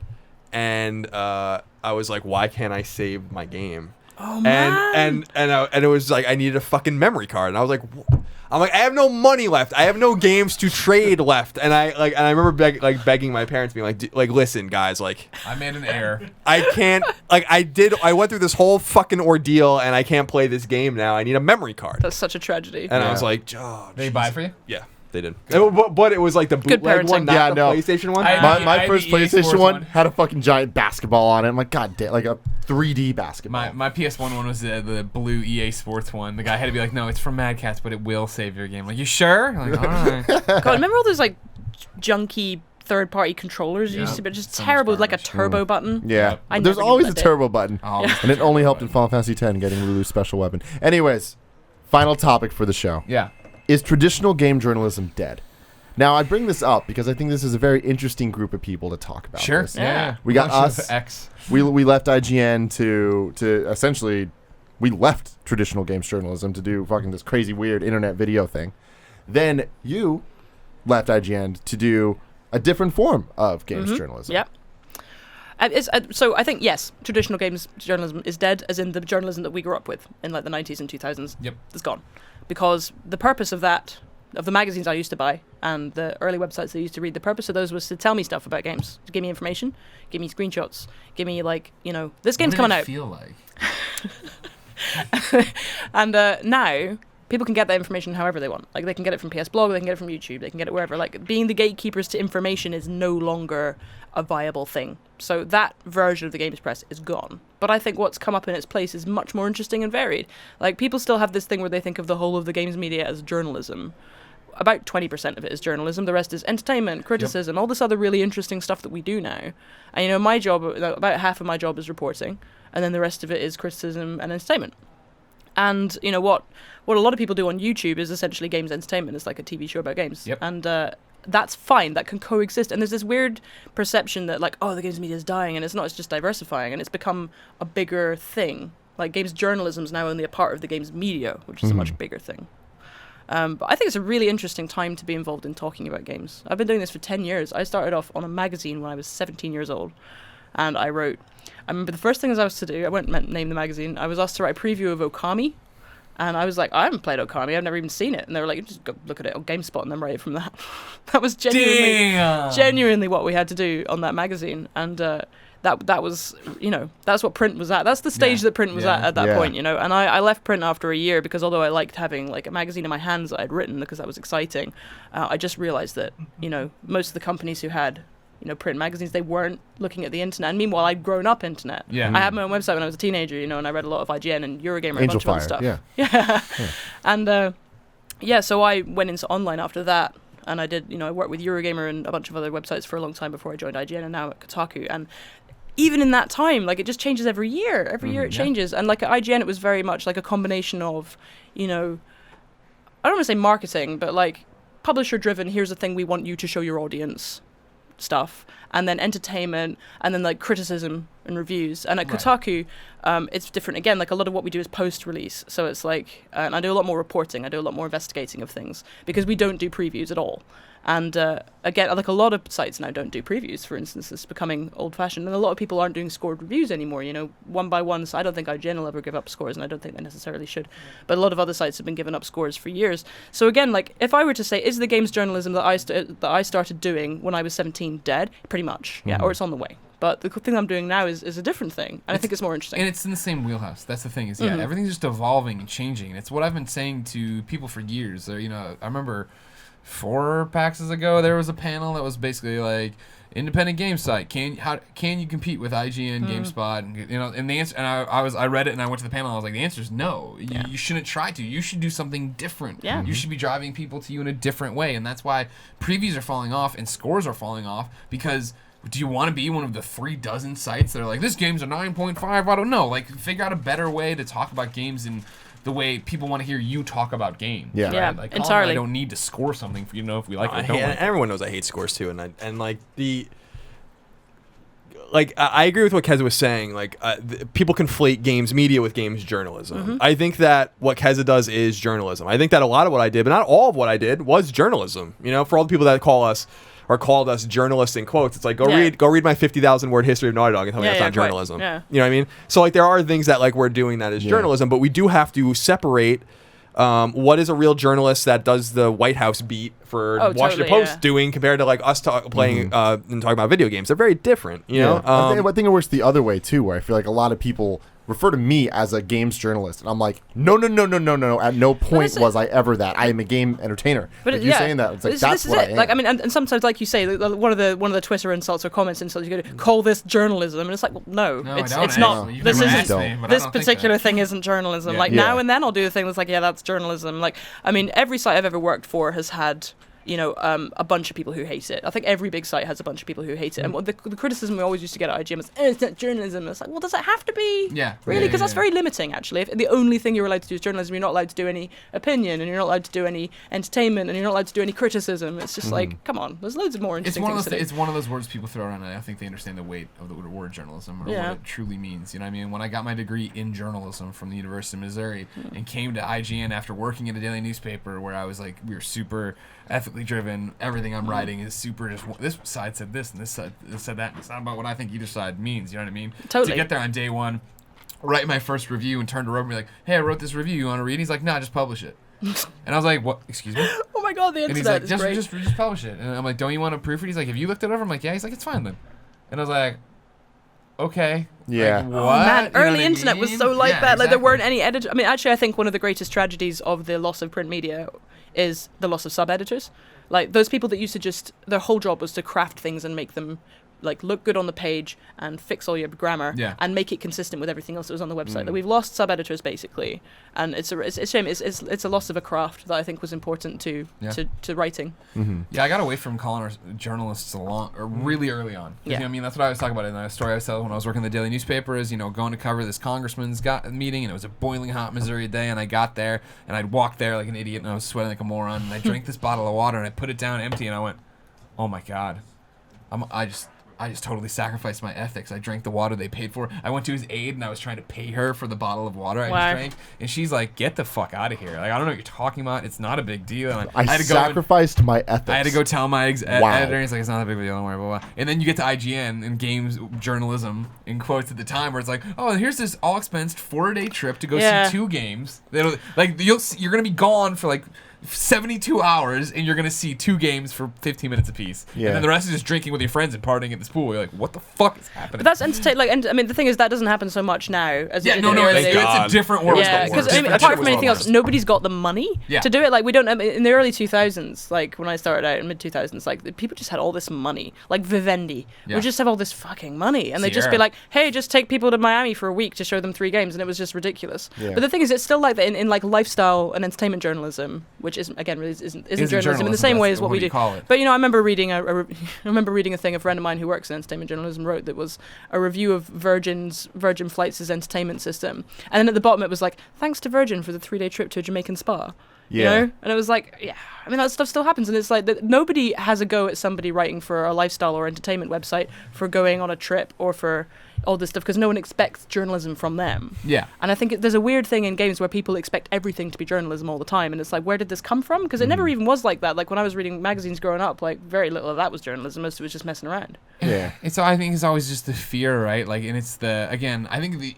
and I was like, why can't I save my game? Oh, man. And it was like, I needed a fucking memory card. And I was like, I have no money left. I have no games to trade left. And I remember begging my parents, being like, listen, guys, like, I made an error. I can't, like, I went through this whole fucking ordeal, and I can't play this game now. I need a memory card. That's such a tragedy. And I was like, oh, Did they buy it for you? yeah. They did. But it was like the bootleg one, not the PlayStation one. My first PlayStation one had a fucking giant basketball on it. I'm like, God damn, like a 3D basketball. My PS1 one was the blue EA Sports one. The guy had to be like, no, it's from Mad Catz, but it will save your game. Like, you sure? I'm like, all right. God, remember all those like junky third-party controllers used to be just so terrible, like a turbo button? Yeah. There's always a turbo button. And it only helped in Final Fantasy X getting Lulu's special weapon. Anyways, final topic for the show. Yeah. Is traditional game journalism dead? Now, I bring this up because I think this is a very interesting group of people to talk about. Sure. This. Yeah. We got us. X. We left IGN to essentially, we left traditional games journalism to do fucking this crazy weird internet video thing. Then you left IGN to do a different form of games journalism. Yep. So I think, yes, traditional games journalism is dead, as in the journalism that we grew up with in like the 90s and 2000s. Yep. It's gone. Because the purpose of that, of the magazines I used to buy and the early websites I used to read, the purpose of those was to tell me stuff about games, to give me information, give me screenshots, give me like, this game's coming out. Feel like? And now people can get that information however they want. Like, they can get it from PS Blog, they can get it from YouTube, they can get it wherever. Like, being the gatekeepers to information is no longer a viable thing. So that version of the games press is gone. But I think what's come up in its place is much more interesting and varied. Like, people still have this thing where they think of the whole of the games media as journalism. About 20% of it is journalism. The rest is entertainment, criticism, all this other really interesting stuff that we do now. And, my job, about half of my job is reporting, and then the rest of it is criticism and entertainment. And, what a lot of people do on YouTube is essentially games entertainment. It's like a TV show about games. Yep. And that's fine. That can coexist. And there's this weird perception that, like, the games media is dying, and it's not. It's just diversifying, and it's become a bigger thing. Like, games journalism is now only a part of the games media, which is a much bigger thing. But I think it's a really interesting time to be involved in talking about games. I've been doing this for 10 years. I started off on a magazine when I was 17 years old, and I remember the first thing I was to do, I won't name the magazine, I was asked to write a preview of Okami, and I was like, I haven't played Okami, I've never even seen it. And they were like, just go look at it on GameSpot and then write it from that. That was genuinely what we had to do on that magazine. And that was, that's what print was at. That's the stage that print was at that point, And I left print after a year because although I liked having like a magazine in my hands that I'd written because that was exciting, I just realized that, most of the companies who had print magazines. They weren't looking at the internet. And meanwhile, I'd grown up internet. Yeah. I had my own website when I was a teenager, and I read a lot of IGN and Eurogamer and a Angel bunch of other Fire, stuff. yeah. Yeah. And so I went into online after that, and I did, I worked with Eurogamer and a bunch of other websites for a long time before I joined IGN, and now at Kotaku. And even in that time, like, it just changes every year. Every year it changes. And like at IGN, it was very much like a combination of, I don't want to say marketing, but like publisher driven, here's the thing we want you to show your audience stuff, and then entertainment, and then like criticism and reviews. And at Kotaku, it's different again. Like a lot of what we do is post-release, so it's like, and I do a lot more reporting, I do a lot more investigating of things, because we don't do previews at all. And again, like a lot of sites now don't do previews, for instance. It's becoming old-fashioned, and a lot of people aren't doing scored reviews anymore, one by one. So I don't think IGN will ever give up scores, and I don't think they necessarily should. But a lot of other sites have been giving up scores for years. So again, like, if I were to say, is the games journalism that I started doing when I was 17 dead? Pretty much, yeah, or it's on the way. But the thing I'm doing now is a different thing, and I think it's more interesting. And it's in the same wheelhouse. That's the thing is, everything's just evolving and changing. And it's what I've been saying to people for years. I remember 4 PAXs ago, there was a panel that was basically like, independent game site, can you compete with IGN, GameSpot, and the answer, and I read it and I went to the panel and I was like, the answer is no. You shouldn't try to. You should do something different. Yeah. You should be driving people to you in a different way, and that's why previews are falling off and scores are falling off, because do you want to be one of the 36 sites that are like, this game's a 9.5? I don't know. Like, figure out a better way to talk about games in the way people want to hear you talk about games. Yeah, right? yeah, like, entirely. I don't need to score something for if we like it or don't like it. Everyone knows I hate scores too, I agree with what Keza was saying. Like, people conflate games media with games journalism. I think that what Keza does is journalism. I think that a lot of what I did, but not all of what I did, was journalism. For all the people that called us journalists in quotes, it's like, go read my 50,000 word history of Naughty Dog and tell me that's not journalism. Yeah. You know what I mean? So like, there are things that like we're doing that is journalism, but we do have to separate what is a real journalist that does the White House beat for Washington Post doing compared to like us playing and talking about video games. They're very different, you know? I think it works the other way too, where I feel like a lot of people refer to me as a games journalist, and I'm like, no. At no point was I ever that. I am a game entertainer. But you saying that, it's like, that's what I am. Like, I mean, and sometimes, like you say, one of the Twitter insults or comments insults, you go to call this journalism, and it's like, well, no, it's not. This particular thing isn't journalism. Like, now and then I'll do a thing that's like, yeah, that's journalism. Like, I mean, every site I've ever worked for has had, a bunch of people who hate it. I think every big site has a bunch of people who hate it. And the criticism we always used to get at IGN is, it's not journalism. It's like, well, does it have to be? Yeah. Really? Because that's very limiting, actually. If the only thing you're allowed to do is journalism, you're not allowed to do any opinion, and you're not allowed to do any entertainment, and you're not allowed to do any criticism. It's just like, come on, there's loads of more interesting things to do. It's one of those words people throw around, and I think they understand the weight of the word journalism, or what it truly means. You know what I mean? When I got my degree in journalism from the University of Missouri and came to IGN after working at a daily newspaper where I was like, we were super ethically driven, everything I'm writing is super just, this side said this and this side said that. It's not about what I think either side means, you know what I mean? Totally. To get there on day one, write my first review and turn to Rob and be like, hey, I wrote this review, you want to read? He's like, nah, just publish it. And I was like, what? Excuse me? Oh my god, the internet is great. Just publish it. And I'm like, don't you want to proofread? He's like, have you looked it over? I'm like, yeah. He's like, it's fine then. And I was like, okay. Yeah. Like, what? Oh, man, You know early what I internet was mean? so like Yeah, that. Like, there exactly. weren't any editors. I mean, actually, I think one of the greatest tragedies of the loss of print media is the loss of sub-editors. Like, those people that used to just, their whole job was to craft things and make them like look good on the page and fix all your grammar and make it consistent with everything else that was on the website. Like, we've lost sub-editors basically, and it's a shame. It's a loss of a craft that I think was important to writing. Yeah, I got away from calling our journalists really early on. Yeah. You know what I mean? That's what I was talking about in the story I was telling when I was working in the daily newspaper is, going to cover this congressman's meeting, and it was a boiling hot Missouri day, and I got there, and I'd walk there like an idiot, and I was sweating like a moron, and I drank this bottle of water, and I put it down empty, and I went, oh my God. I just totally sacrificed my ethics. I drank the water they paid for. I went to his aide and I was trying to pay her for the bottle of water I just drank. And she's like, get the fuck out of here. Like, I don't know what you're talking about. It's not a big deal. And I had to sacrificed my ethics. I had to go tell my editor. He's like, it's not a big deal. Don't worry. Blah, blah. And then you get to IGN and games journalism, in quotes at the time, where it's like, oh, here's this all-expensed 4-day trip to go see 2 games. Like, you're going to be gone for like 72 hours, and you're going to see 2 games for 15 minutes apiece. Yeah. And then the rest is just drinking with your friends and partying at this pool. You're like, what the fuck is happening? But that's entertaining. Like, and I mean, the thing is that doesn't happen so much now. As it did in the early days. It's a different world. Yeah, because I mean, apart from anything else, nobody's got the money to do it. Like, we don't. I mean, in the early 2000s, like when I started out in mid 2000s, like people just had all this money. Like Vivendi would just have all this fucking money, and they'd just be like, "Hey, just take people to Miami for a week to show them 3 games," and it was just ridiculous. Yeah. But the thing is, it's still like that in like lifestyle and entertainment journalism, which isn't journalism in the same way as what we do. But I remember reading a thing a friend of mine who works in entertainment journalism wrote that was a review of Virgin Flights' entertainment system, and then at the bottom it was like, "Thanks to Virgin for the 3-day trip to a Jamaican spa." Yeah. You know? And it was like, yeah, I mean, that stuff still happens. And it's like that nobody has a go at somebody writing for a lifestyle or entertainment website for going on a trip or for all this stuff, because no one expects journalism from them. Yeah. And I think there's a weird thing in games where people expect everything to be journalism all the time. And it's like, where did this come from? Because it never even was like that. Like when I was reading magazines growing up, like very little of that was journalism. Most of it was just messing around. Yeah. I think it's always just the fear, right? Like, and it's I think the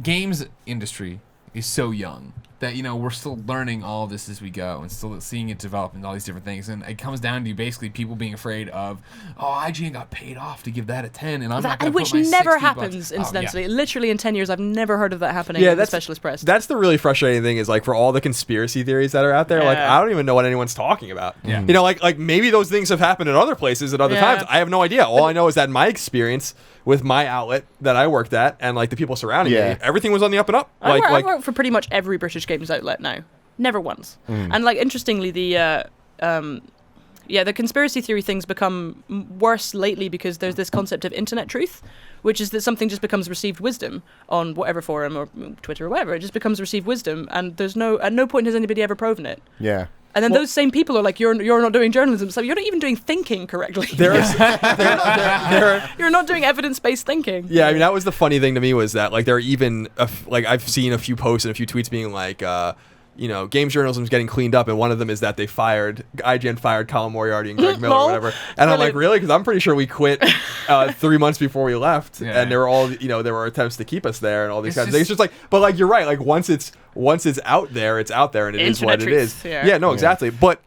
games industry is so young that we're still learning all of this as we go and still seeing it develop and all these different things, and it comes down to basically people being afraid of, IGN got paid off to give that a 10, and I'm not going to put my which never $60 happens, incidentally. Literally in 10 years I've never heard of that happening in the specialist press. That's the really frustrating thing, is like for all the conspiracy theories that are out there, like I don't even know what anyone's talking about. Yeah. Like maybe those things have happened at other places at other times. I have no idea. All I know is that in my experience with my outlet that I worked at and like the people surrounding me, everything was on the up and up. I work for pretty much every British games outlet now. Never once. And like interestingly, the conspiracy theory things become worse lately because there's this concept of internet truth, which is that something just becomes received wisdom on whatever forum or Twitter or whatever. It just becomes received wisdom, and at no point has anybody ever proven it. Yeah. And then those same people are like, you're not doing journalism, so you're not even doing thinking correctly. You're not doing evidence-based thinking. Yeah, I mean, that was the funny thing to me, was that like there are even I've seen a few posts and a few tweets being like, games journalism is getting cleaned up, and one of them is that IGN fired Colin Moriarty and Greg Miller or whatever. And I'm like, really? Because I'm pretty sure we quit 3 months before we left, and there were all there were attempts to keep us there and all these kinds of things. It's just like, but like you're right, like once it's out there, it's out there, and it is what it is. Yeah, no, exactly. But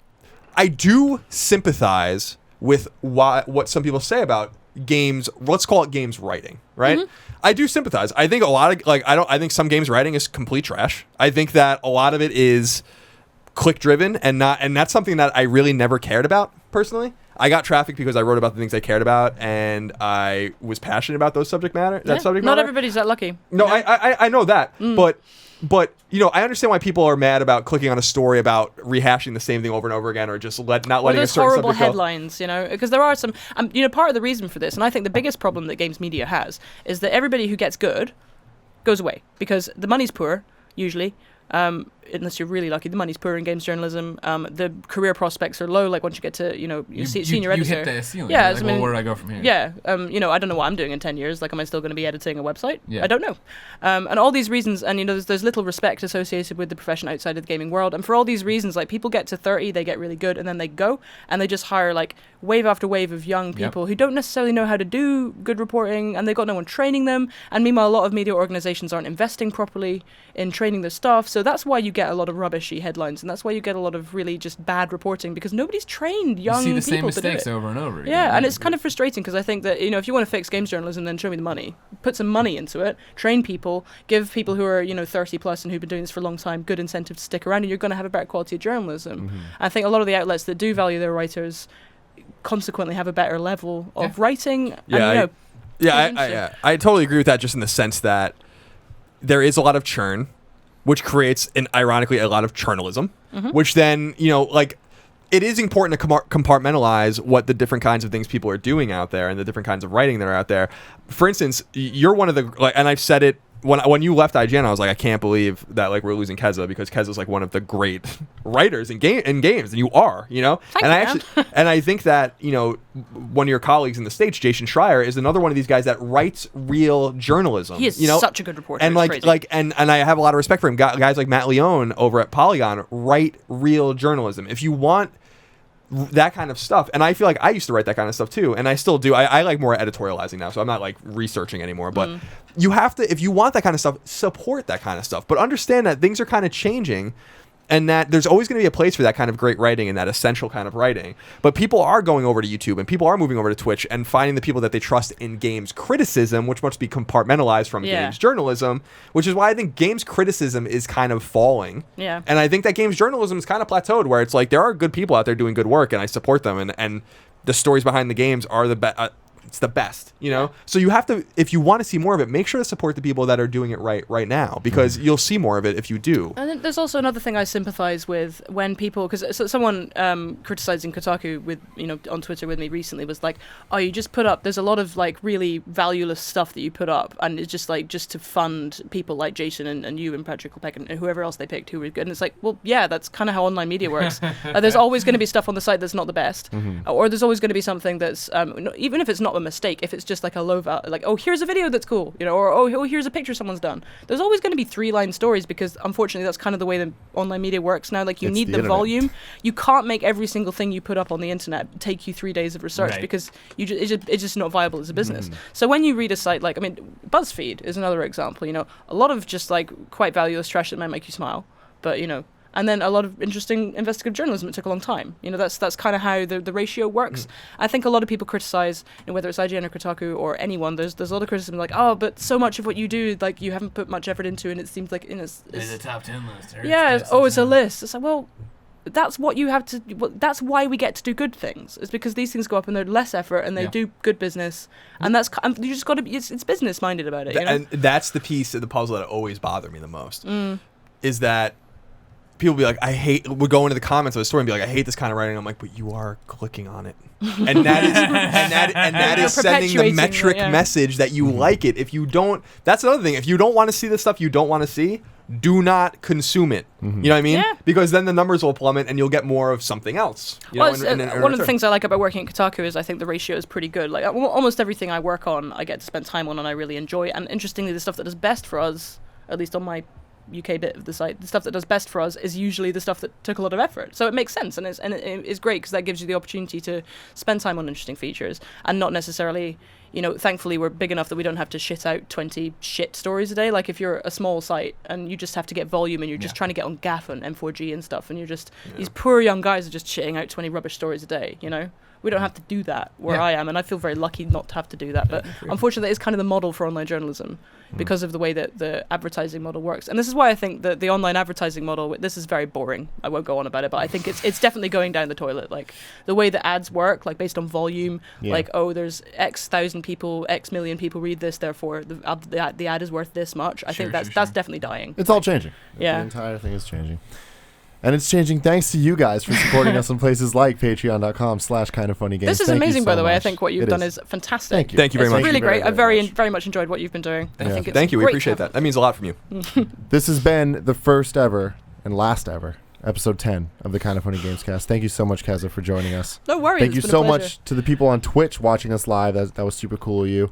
I do sympathize with what some people say about games. Let's call it games writing, right? Mm-hmm. I do sympathize. I think a lot of I think some games writing is complete trash. I think that a lot of it is click driven and that's something that I really never cared about personally. I got traffic because I wrote about the things I cared about, and I was passionate about those subject matter. Not everybody's that lucky. No, I know that, but I understand why people are mad about clicking on a story about rehashing the same thing over and over again, or just not letting a certain horrible subject headlines, because there are some. Part of the reason for this, and I think the biggest problem that games media has, is that everybody who gets good goes away because the money's poor usually. Unless you're really lucky, the money's poor in games journalism. The career prospects are low. Like once you get to senior editor, you hit the ceiling. Yeah, like, where do I go from here? Yeah, I don't know what I'm doing in 10 years. Like, am I still going to be editing a website? Yeah. I don't know. And all these reasons, and there's little respect associated with the profession outside of the gaming world. And for all these reasons, like people get to 30, they get really good, and then they go, and they just hire like wave after wave of young people who don't necessarily know how to do good reporting, and they've got no one training them. And meanwhile, a lot of media organizations aren't investing properly in training their staff. So that's why you get a lot of rubbishy headlines, and that's why you get a lot of really just bad reporting, because nobody's trained young people to do it. You see the same mistakes over and over again. Yeah, and it's kind of frustrating, because I think that if you want to fix games journalism, then show me the money, put some money into it, train people, give people who are 30 plus and who've been doing this for a long time good incentive to stick around, and you're going to have a better quality of jouralism. Mm-hmm. I think a lot of the outlets that do value their writers consequently have a better level of writing. I totally agree with that, just in the sense that there is a lot of churn, which creates, ironically, a lot of churnalism, which then, it is important to compartmentalize what the different kinds of things people are doing out there and the different kinds of writing that are out there. For instance, you're one of the, and I've said it, when you left IGN, I was like, I can't believe that we're losing Keza, because Keza's one of the great writers in games, and you are, and I think that one of your colleagues in the States, Jason Schreier, is another one of these guys that writes real journalism. He is such a good reporter, and and I have a lot of respect for him. Guys like Matt Leone over at Polygon write real journalism. If you want that kind of stuff, and I feel like I used to write that kind of stuff too, and I still do. I like more editorializing now, so I'm not researching anymore, but you have to, if you want that kind of stuff, support that kind of stuff, but understand that things are kind of changing, And that there's always going to be a place for that kind of great writing and that essential kind of writing. But people are going over to YouTube and people are moving over to Twitch and finding the people that they trust in games criticism, which must be compartmentalized from games journalism, which is why I think games criticism is kind of falling. Yeah. And I think that games journalism is kind of plateaued, where it's like there are good people out there doing good work and I support them, and the stories behind the games are the best. It's the best, you know? So you have to, if you want to see more of it, make sure to support the people that are doing it right now, because you'll see more of it if you do. And then there's also another thing I sympathize with when people, because someone criticizing Kotaku with, on Twitter with me recently was like, oh, you just put up, there's a lot of like really valueless stuff that you put up, and it's just like, just to fund people like Jason and you and Patrick Lepek and whoever else they picked who were good. And it's like, well, yeah, that's kind of how online media works. There's always going to be stuff on the site that's not the best, or there's always going to be something that's, even if it's not a mistake, if it's just like a low value, like, oh, here's a video that's cool, or oh, here's a picture someone's done. There's always going to be 3-line stories, because unfortunately that's kind of the way the online media works now. Like, you need the volume. You can't make every single thing you put up on the internet take you 3 days of research, because it's just not viable as a business. So when you read a site like, BuzzFeed is another example. A lot of just like quite valueless trash that might make you smile, but and then a lot of interesting investigative journalism that took a long time. That's kind of how the ratio works. I think a lot of people criticize, whether it's IGN or Kotaku or anyone, there's a lot of criticism like, oh, but so much of what you do, like, you haven't put much effort into, and it seems like it's a top 10 list. It's a list. It's like, well, that's what you have to. That's why we get to do good things. It's because these things go up and they're less effort and they do good business, and you just got to be. It's business minded about it. And that's the piece of the puzzle that always bothered me the most. Is that people be like, would go into the comments of the story and be like, I hate this kind of writing. I'm like, but you are clicking on it. And that is sending the metric message that you like it. If you don't, that's another thing. If you don't want to see the stuff you don't want to see, do not consume it. You know what I mean? Yeah. Because then the numbers will plummet and you'll get more of something else. One of the things I like about working at Kotaku is I think the ratio is pretty good. Like, almost everything I work on, I get to spend time on and I really enjoy. And interestingly, the stuff that is best for us, at least on my UK bit of the site, the stuff that does best for us is usually the stuff that took a lot of effort. So it makes sense, and it's great, because that gives you the opportunity to spend time on interesting features and not necessarily, thankfully we're big enough that we don't have to shit out 20 shit stories a day. Like, if you're a small site and you just have to get volume and you're just trying to get on GAF and M4G and stuff, and you're just, these poor young guys are just shitting out 20 rubbish stories a day, We don't have to do that where I am, and I feel very lucky not to have to do that. But unfortunately, that is kind of the model for online journalism, because of the way that the advertising model works. And this is why I think that the online advertising model, this is very boring. I won't go on about it, but I think it's definitely going down the toilet. Like, the way that ads work, like based on volume, like, oh, there's X thousand people, X million people read this, therefore the ad is worth this much. I think that's definitely dying. It's all changing. Yeah. The entire thing is changing. And it's changing thanks to you guys for supporting us in places like patreon.com/kindoffunnygames. This is amazing, by the way. I think what you've done is fantastic. Thank you very much. It's really great. I very much enjoyed what you've been doing. Thank you. We appreciate that. That means a lot from you. This has been the first ever and last ever episode 10 of the Kind of Funny Gamescast. Thank you so much, Keza, for joining us. No worries. Thank you so much to the people on Twitch watching us live. That was super cool of you.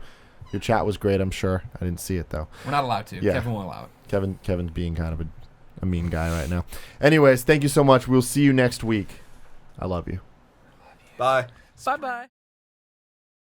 Your chat was great, I'm sure. I didn't see it, though. We're not allowed to. Yeah. Kevin won't allow it. Kevin's being kind of a mean guy right now. Anyways, thank you so much. We'll see you next week. I love you. Bye. Bye-bye.